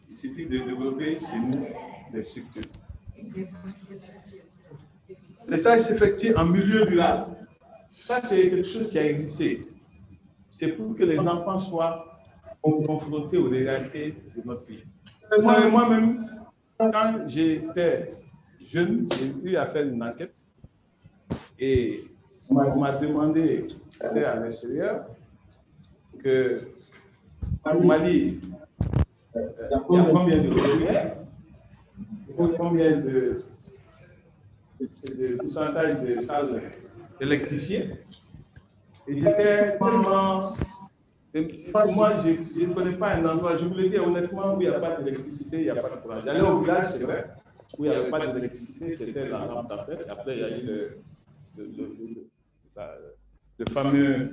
Il suffit de développer chez nous des structures. Le stage s'effectue en milieu rural. Ça, c'est quelque chose qui a existé. C'est pour que les enfants soient confrontés aux réalités de notre pays. Moi-même, quand j'étais jeune, j'ai eu à faire une enquête et on m'a demandé d'aller à l'extérieur que au Mali, il y a combien de réguliers, combien de pourcentage de salles électrifiées. Et j'étais tellement... Moi, je ne connais pas un endroit, je vous le dis honnêtement, où il n'y a pas d'électricité, il n'y a pas de courant. J'allais au village, c'est vrai, où il n'y avait pas d'électricité, c'était la lampe à fait. Après, il y a eu le fameux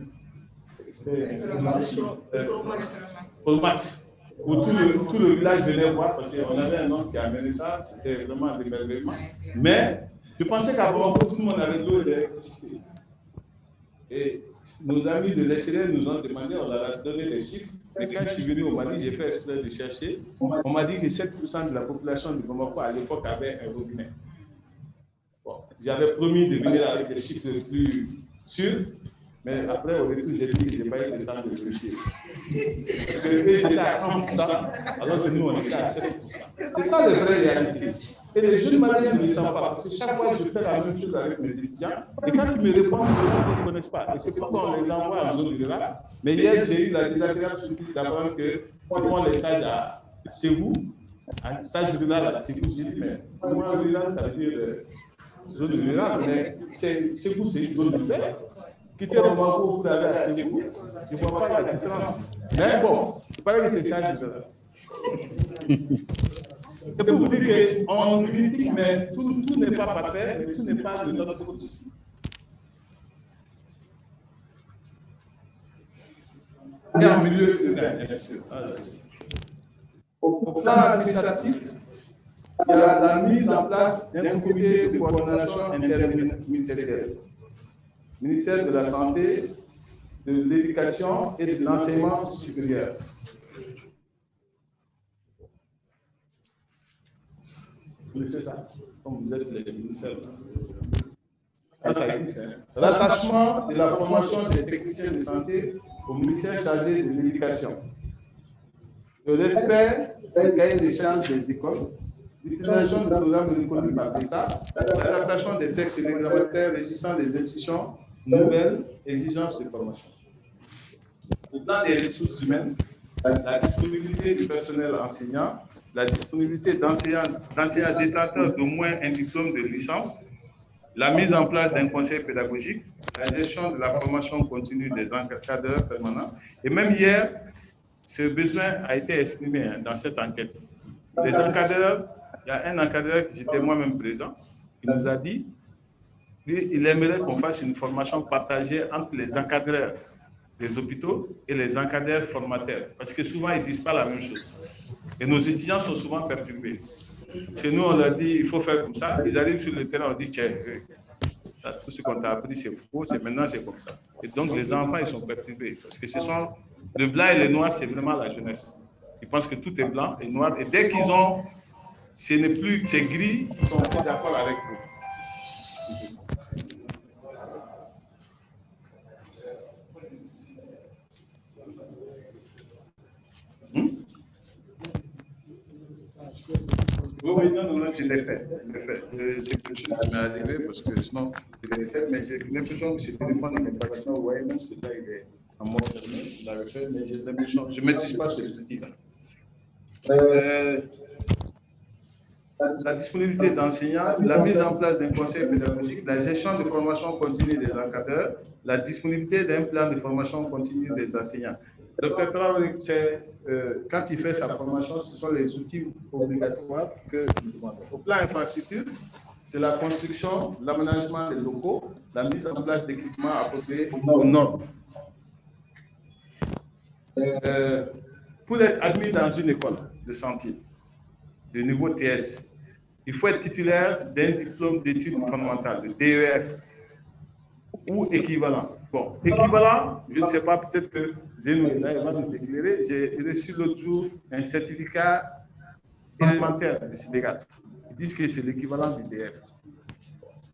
Polmax, où tout le village venait voir, parce qu'on avait un homme qui a amené ça, c'était vraiment un émerveillement. Mais je pensais qu'à Bamako, tout le monde avait de l'eau et de l'électricité. Et nos amis de l'extérieur nous ont demandé, on leur a donné des chiffres. Mais quand je suis venu au Mali, j'ai fait exprès de chercher. On m'a dit que 7% de la population de Bamako à l'époque avait un robinet. Bon, j'avais promis de venir avec des chiffres plus sûr. Mais après, au retour, j'ai dit que je n'ai pas eu le temps de réfléchir. Parce que eux, ils étaient à 100%, alors que nous, on était à 7%. C'est ça la vraie réalité. Et les jeunes Maliens ne le savent pas. Parce que chaque fois, je fais la même chose avec mes étudiants. Et quand ils me répondent, ils ne connaissent pas. Et c'est pourquoi on les envoie en zone rurale. Mais hier, j'ai eu la désagréable surprise d'apprendre qu'on font les stages à Ségou, un stage rural à Ségou. J'ai dit, mais pour moi, rural, ça veut dire zone rurale. Mais Ségou, c'est une zone rurale. Quitter le Bamako pour aller à Ségou, je ne vois pas la différence. Mais bon, il paraît que c'est ça différent. C'est pour vous dire qu'on critique, mais tout n'est pas parfait, mais tout n'est pas de notre côté. Et en milieu urbain, bien sûr. Au plan administratif, il y a la mise en place d'un comité de coordination interministérielle. Ministère de la Santé, de l'Éducation et de l'Enseignement supérieur. Vous connaissez ça, comme vous êtes les ministères. Ça existe. L'attachement de la formation des techniciens de santé au ministère chargé de l'Éducation. Le respect des cahiers des charges des écoles, l'utilisation du programme reconnu par l'État, l'adaptation des textes réglementaires régissant les institutions nouvelles exigences de formation. Au plan des ressources humaines, la disponibilité du personnel enseignant, la disponibilité d'enseignants détenteurs d'au moins un diplôme de licence, la mise en place d'un conseil pédagogique, la gestion de la formation continue des encadreurs permanents. Et même hier, ce besoin a été exprimé dans cette enquête. Les encadreurs, il y a un encadreur, j'étais moi-même présent, qui nous a dit lui, il aimerait qu'on fasse une formation partagée entre les encadreurs des hôpitaux et les encadreurs formateurs. Parce que souvent, ils ne disent pas la même chose. Et nos étudiants sont souvent perturbés. Chez nous, on leur dit, il faut faire comme ça. Ils arrivent sur le terrain, on dit, tiens, tout ce qu'on t'a appris, c'est faux, maintenant, c'est comme ça. Et donc, les enfants, ils sont perturbés. Parce que ce sont le blanc et le noir, c'est vraiment la jeunesse. Ils pensent que tout est blanc et noir. Et dès qu'ils ont, ce n'est plus, c'est gris, ils sont d'accord avec vous. Oui, non, c'est les faits. C'est quelque chose qui m'est arrivé parce que sinon, c'est les faits, mais j'ai l'impression que ce téléphone n'est pas maintenant. Vous voyez, même celui-là, il est en mode fermé. Je l'avais fait, mais j'ai l'impression, je ne maîtrise pas ces outils-là. La disponibilité d'enseignants, la mise en place d'un conseil pédagogique, la gestion de formation continue des encadreurs, la disponibilité d'un plan de formation continue des enseignants. Dr Traoré, quand il fait sa formation, ce sont les outils obligatoires que nous demandons. Au plan infrastructure, c'est la construction, l'aménagement des locaux, la mise en place d'équipements appropriés aux normes. Pour être admis dans une école de santé, de niveau TS, il faut être titulaire d'un diplôme d'études fondamentales, de DEF, ou équivalent. Bon, équivalent, je ne sais pas, peut-être que Zénou va nous éclairer. J'ai reçu l'autre jour un certificat élémentaire de Sénégal. Ils disent que c'est l'équivalent du DF.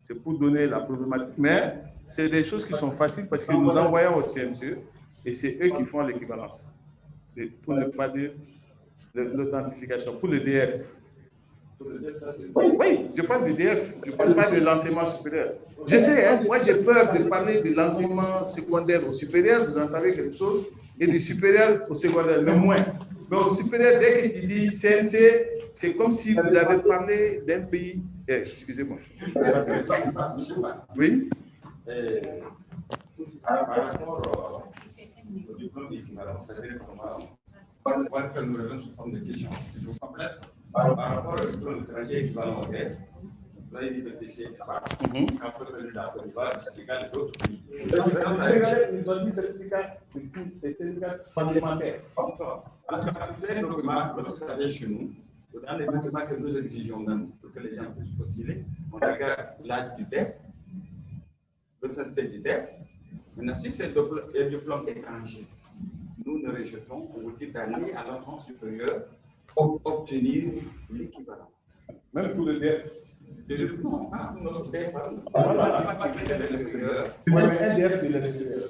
C'est pour donner la problématique, mais c'est des choses qui sont faciles parce que nous envoyons au CNCE et c'est eux qui font l'équivalence. Pour ne pas dire l'authentification, pour le DF. Oui, je parle du DF, je ne parle pas de l'enseignement supérieur. Je sais, hein, moi j'ai peur de parler de l'enseignement secondaire au supérieur, vous en savez quelque chose, et du supérieur au secondaire, mais moins. Mais au supérieur, dès que tu dis CNC, c'est comme si vous avez parlé d'un pays. Excusez-moi. Oui.
Par rapport au diplôme d'équivalence, c'est-à-dire comment ça nous revient sous forme de question. Si je vous complète. Par rapport au diplôme étranger équivalent au DEF, là, ils disent que c'est ça. Après, le Côte d'Ivoire, le Sénégal et d'autres pays.
Ils ont dit certificat complémentaire.
C'est un document que vous savez chez nous. Dans les documents que nous exigeons pour que les gens puissent postuler, on regarde l'âge du DEF, l'université du DEF. Maintenant, si c'est un diplôme étranger, nous ne rejetons pour vous dire d'aller à l'enseignement supérieur pour obtenir l'équivalence.
Même pour le DEF. LDF de l'extérieur.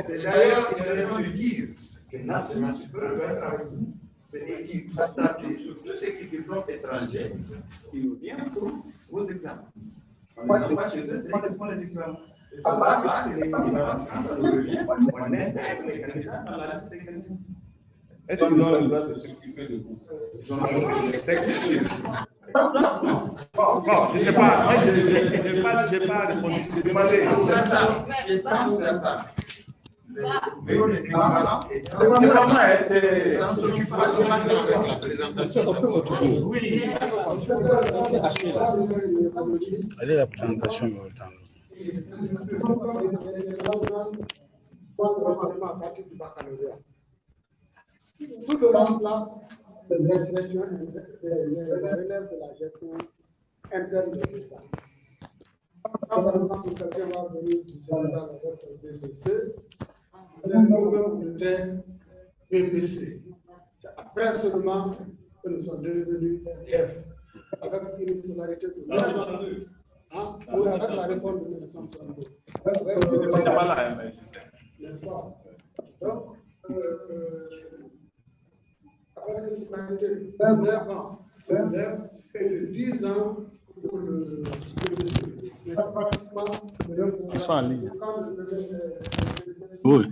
D'ailleurs, il est raison de dire que l'enseignement supérieur doit être avec nous. C'est qui s'appuie sur tous ces diplômes étrangers qui nous viennent pour vos examens. On ne pas chez eux, c'est quels sont les examens. Les équivalences, quand ça nous revient, on intègre les candidats dans la liste sécurité.
Est-ce qu'ils ont le droit de s'occuper de vous? Ils ont le texte. Non, je ne sais pas. Moi, je n'ai pas répondu. Je vais demander.
C'est transversal.
C'est comment c'est sans occupation de la présentation.
Oui.
Allez, la présentation,
Tout le reste là, les expressions relèvent de la gestion interne de l'État. Quand par exemple quelqu'un va venir du Sénégal avec son BBC, c'est un nouveau bulletin BBC. C'est après seulement que nous sommes devenus F, avec une similarité de oui, avec la réforme de 1962. N'est-ce pas? Donc, avec une similarité d'un an et de 10 ans pour le mais c'est pratiquement le même.
Ils sont en ligne.
Oui.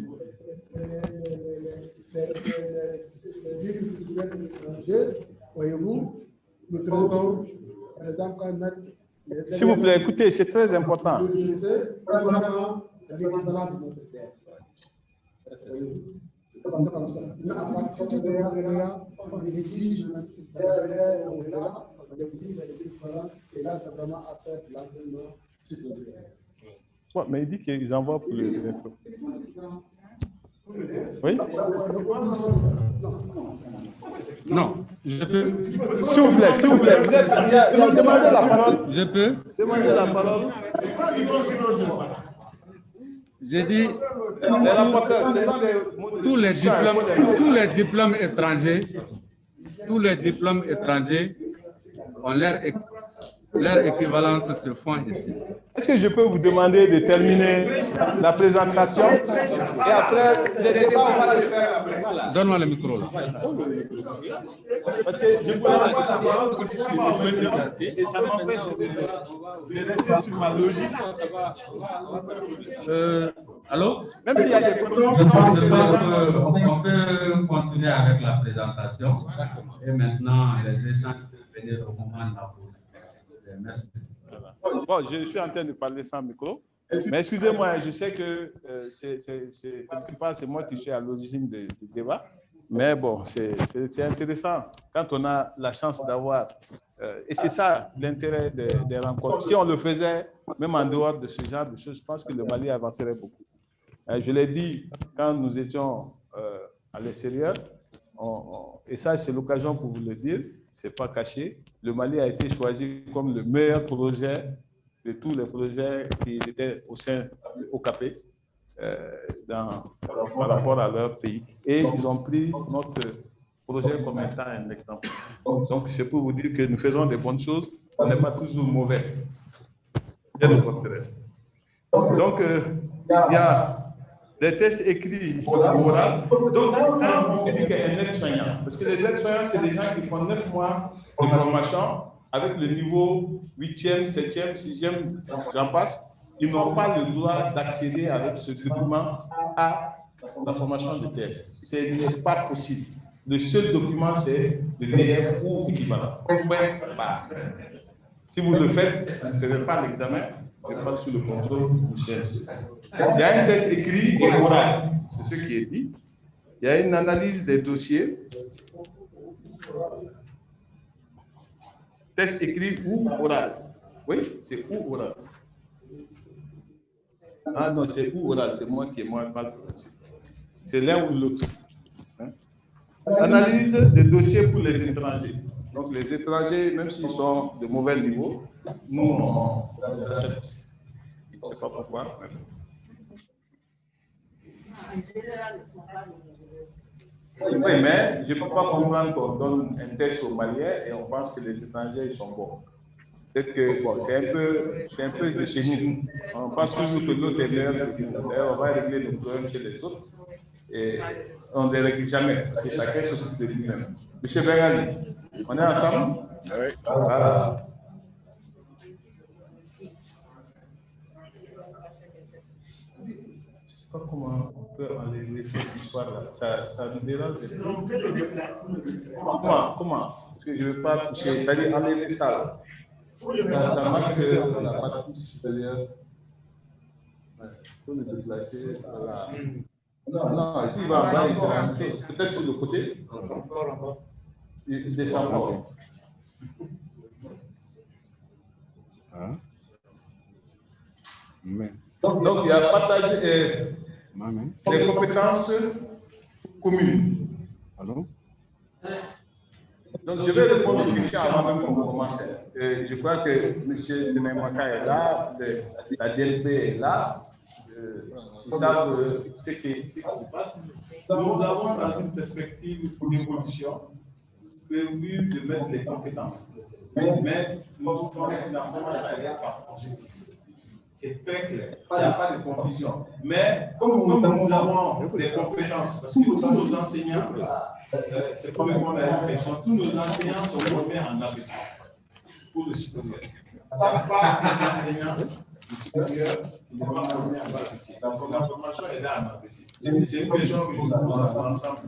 Voyez-vous, nous traitons, par exemple, quand mettre.
S'il vous plaît, écoutez, c'est très important.
Le lycée, c'est vraiment l'équivalent de notre terre. C'est comme ça. On exige, et là, c'est vraiment à faire de l'enseignement supérieur.
Ouais, mais il dit qu'ils envoient pour les infos. Oui?
Non, je peux.
S'il vous plaît, vous êtes. Demandez la parole.
Je peux.
Demandez la parole.
J'ai dit
Les rapporteurs, c'est
tous les diplômes étrangers ont leur équivalence se font ici.
Est-ce que je peux vous demander de terminer la présentation et après, les débats, on va les faire après.
Donne-moi le micro là.
Parce que je peux avoir la parole et ça m'empêche de rester sur ma logique.
Allô?
Même s'il y a des
Je pense qu'on peut continuer avec la présentation et maintenant les échanges peuvent venir au moment de la pause. Merci.
Bon, je suis en train de parler sans micro, mais excusez-moi, je sais que c'est moi qui suis à l'origine du débat, mais bon, c'est intéressant quand on a la chance d'avoir, et c'est ça l'intérêt des rencontres. Si on le faisait, même en dehors de ce genre de choses, je pense que le Mali avancerait beaucoup. Je l'ai dit quand nous étions à l'extérieur, et ça c'est l'occasion pour vous le dire, c'est pas caché, le Mali a été choisi comme le meilleur projet de tous les projets qui étaient au sein du OKP par rapport à leur pays. Et ils ont pris notre projet comme étant un exemple. Donc, c'est pour vous dire que nous faisons des bonnes choses, on n'est pas toujours mauvais. Bien au contraire. Donc, il y a des tests écrits oraux. Donc, quand on dit qu'un aide-soignant, parce que les aides-soignants, c'est des gens qui font 9 mois de formation avec le niveau 8e, 7e, 6e, j'en passe, ils n'ont pas le droit d'accéder avec ce document à la formation de TS. Ce n'est pas possible. Le seul document, c'est le DF ou équivalent. Si vous le faites, vous ne ferez pas l'examen, je parle sous le contrôle du CNC. Il y a un test écrit et oral, c'est ce qui est dit. Il y a une analyse des dossiers. Test écrit ou oral. Oui, c'est ou oral. Ah non, c'est ou oral, c'est moi qui ai mal prononcé. C'est l'un ou l'autre. Hein? Analyse des dossiers pour les étrangers. Donc les étrangers, même s'ils sont de mauvais niveau, nous, on accepte. Je ne sais pas pourquoi. Oui, mais je ne peux pas comprendre qu'on donne un test aux Maliens et on pense que les étrangers ils sont bons. Peut-être que bon, c'est un peu de chez nous. On pense toujours que l'autre est meilleur que nous. D'ailleurs, on va régler nos problèmes chez les autres et on ne les règle jamais parce que chacun s'occupe de lui-même. Monsieur Bengali, on est ensemble?
Oui.
Voilà. Je ne sais pas comment on peut enlever cette histoire-là. Ça nous dérange. Comment? Parce que je ne veux pas toucher. C'est-à-dire enlever ça. Ça marche que la partie supérieure. Il faut le déplacer. Voilà. Non, ici, il va en bas, il sera rentré. Peut-être sur le côté. Il descend pas.
Hein?
Donc, il y a partagé les compétences communes.
Allô?
Donc, je vais répondre aux questions avant même qu'on commence. Je crois que M. Tenemaka est là, la DLP est là. Ils savent ce qui se passe. Nous avons, dans une perspective d'évolution, prévu de mettre les compétences. Mais nous avons la formation n'est pas objective. C'est très clair. Il n'y a pas de confusion. Mais comme nous avons des compétences, parce que tous nos enseignants, c'est pour répondre à une question, tous nos enseignants sont formés en ABC pour le supérieur. Il n'y a pas d'enseignant du supérieur qui n'est pas formé en ABC. Donc la formation est là en ABC. C'est une question que je vous pose ensemble.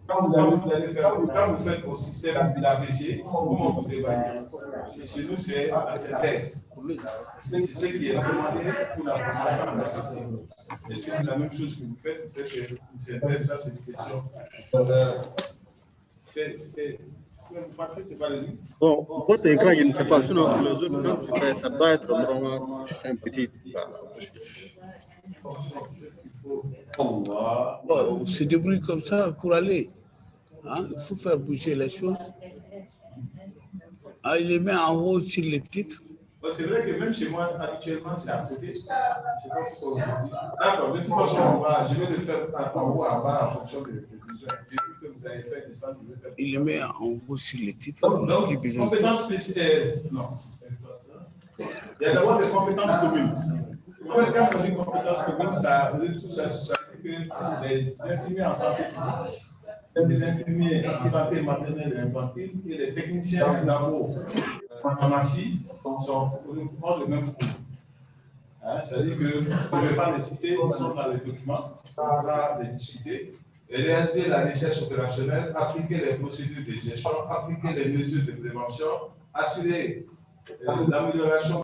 Quand vous faites au système d'ABC, comment vous évaluez? Chez nous, c'est la synthèse. C'est ce qui est demandé pour la formation en ABC. Est-ce que c'est la même chose que vous faites? Peut-être que une synthèse, ça, c'est une question.
Bon, votre écran, je ne sais pas, sinon les autres, ça doit être vraiment synthétique.
On se débrouille comme ça pour aller. Hein? Il faut faire bouger les choses. Ah, il les met en haut sur les titres.
C'est vrai que même chez moi, habituellement, c'est à côté. D'accord, de toute façon, je vais le faire en haut, en bas, en fonction des besoins. J'ai vu que vous avez fait descendre.
Il les met en haut sur les titres.
Donc, compétences spéciales. Non, il y a d'abord des compétences communes. Quand on dit compétences communes, ça veut dire que les infirmiers en santé publique, les infirmiers en santé maternelle et infantile et les techniciens d'abord en pharmacie ont le même cours. C'est-à-dire que je ne vais pas les citer, ils sont dans les documents, on va les discuter. Réaliser la recherche opérationnelle, appliquer les procédures de gestion, appliquer les mesures de prévention, assurer l'amélioration.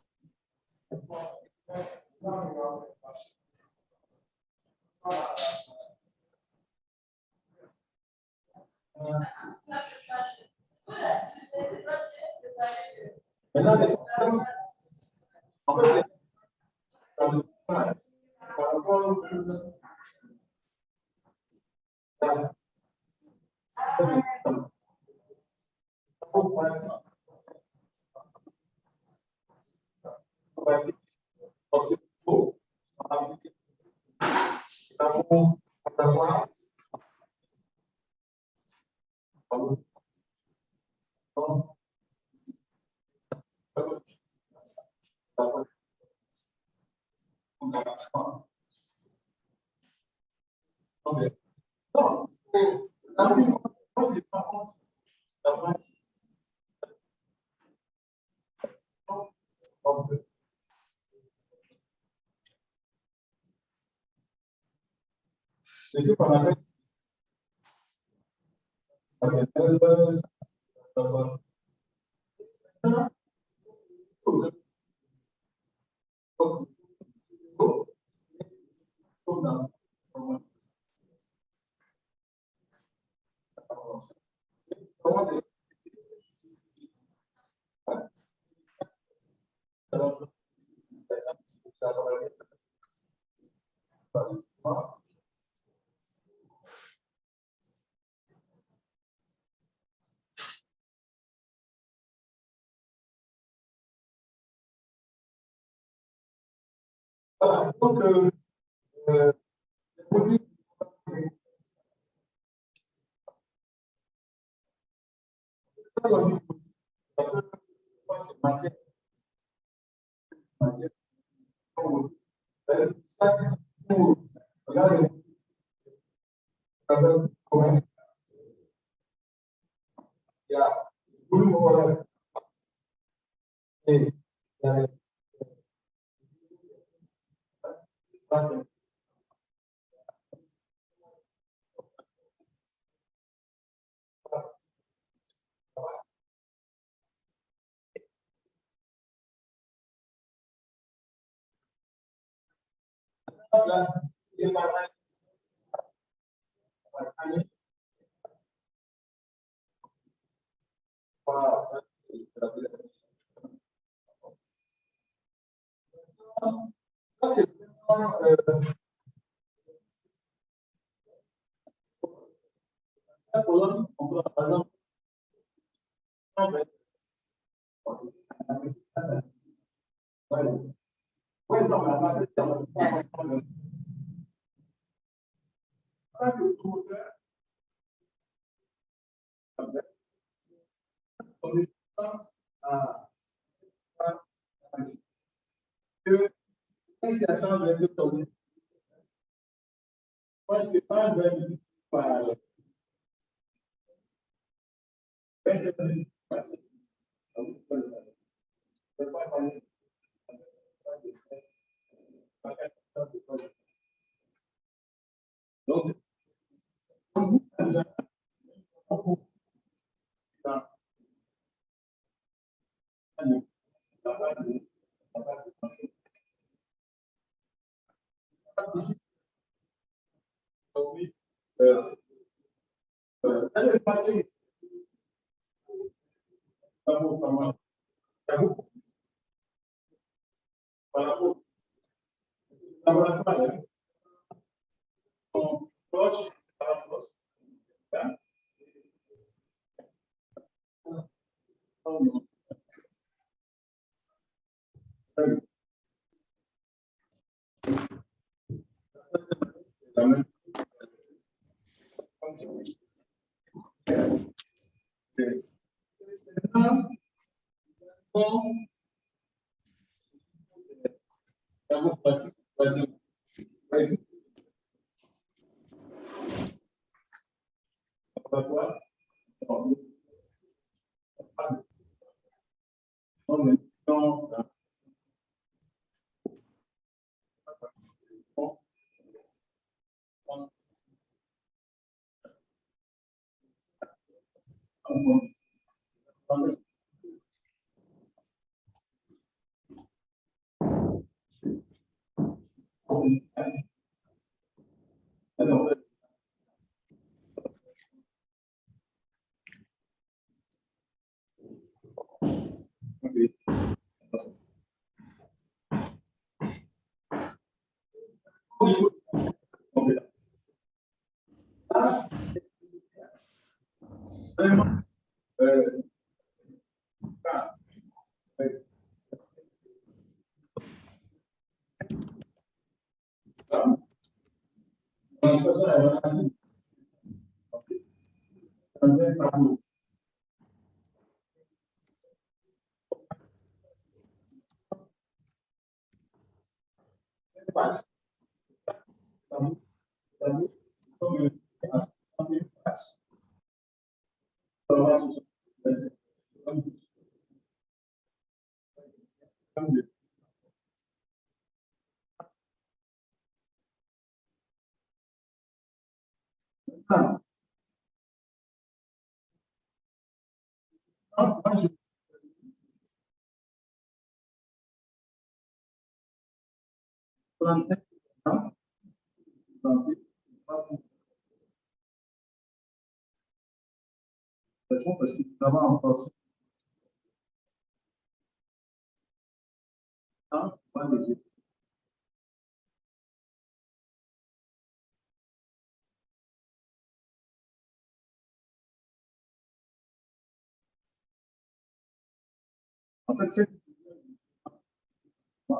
Parce que notamment en pensant en fait, c'est vous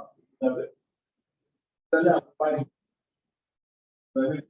allez à la page, vous allez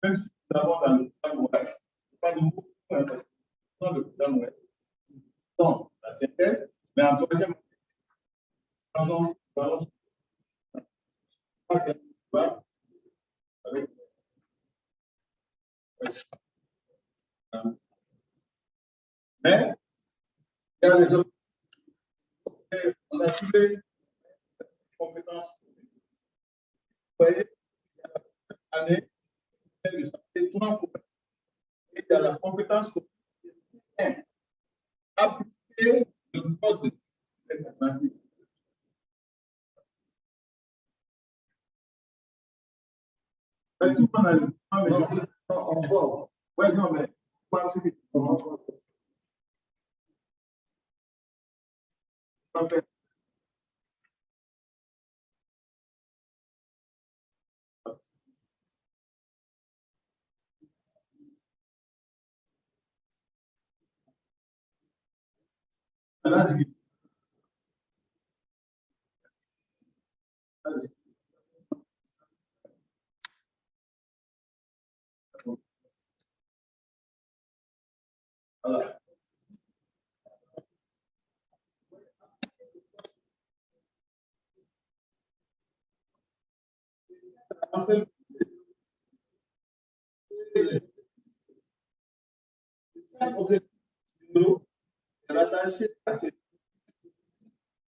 Même si nous avons dans le plan ouest, pas de mots, parce que dans le plan ouest, donc la synthèse, mais en troisième, nous allons avec mais il y a les autres. On a ciblé les compétences. Vous voyez, année, de santé, trois compétences. Et il y a la compétence appliquer le code de mathématiques. On voit. Oui, non, mais en fait, voilà. En fait, chaque objectif est rattaché à ces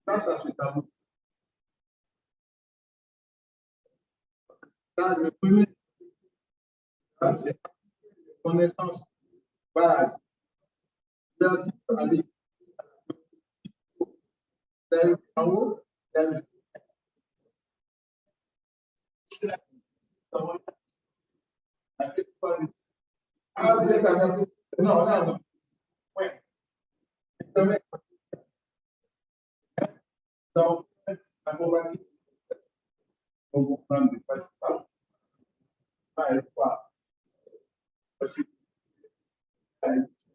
grâce à ce tableau. Là, le premier, c'est connaissance base. Non, là, ouais. Donc, la formation, on comprend ne pas pas. Parce que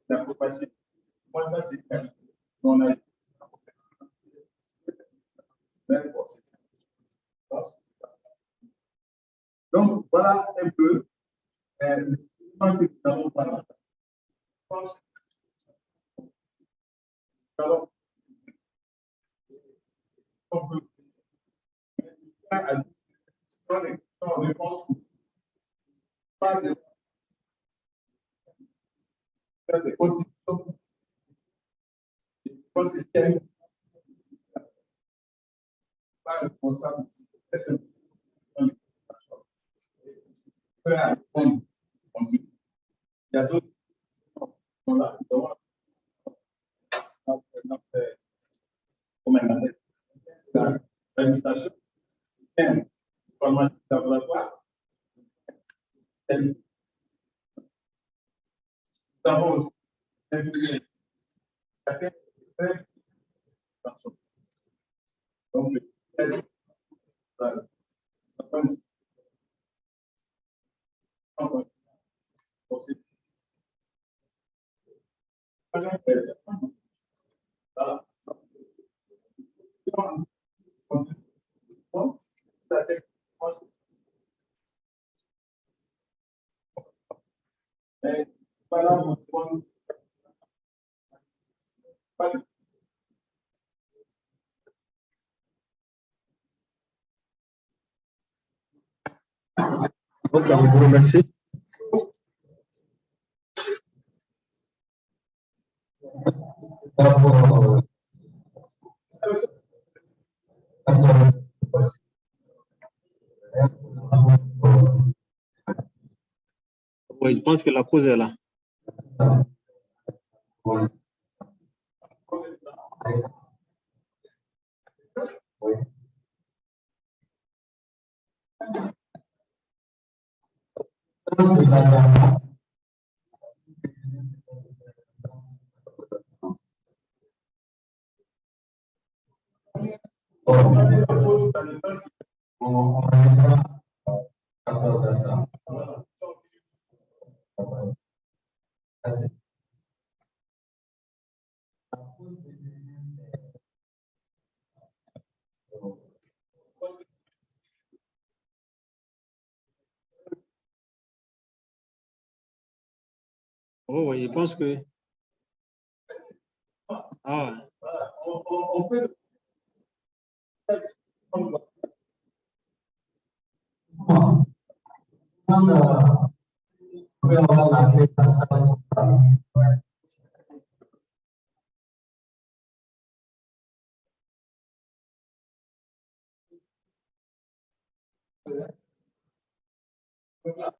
la formation, moi, ça, c'est on a donc, voilà un peu le point que nous avons parlé. Je pense que nous allons on peut à des questions en réponse pas de faire des conditions. Je pense que c'est pas responsable. Il y a d'autres qui sont là, l'administration, formation laboratoire. Nous avons aussi donc,
Ok, je vous remercie. Oui, je pense que la cause est là. Oh, oui, je pense que. Ah, on peut.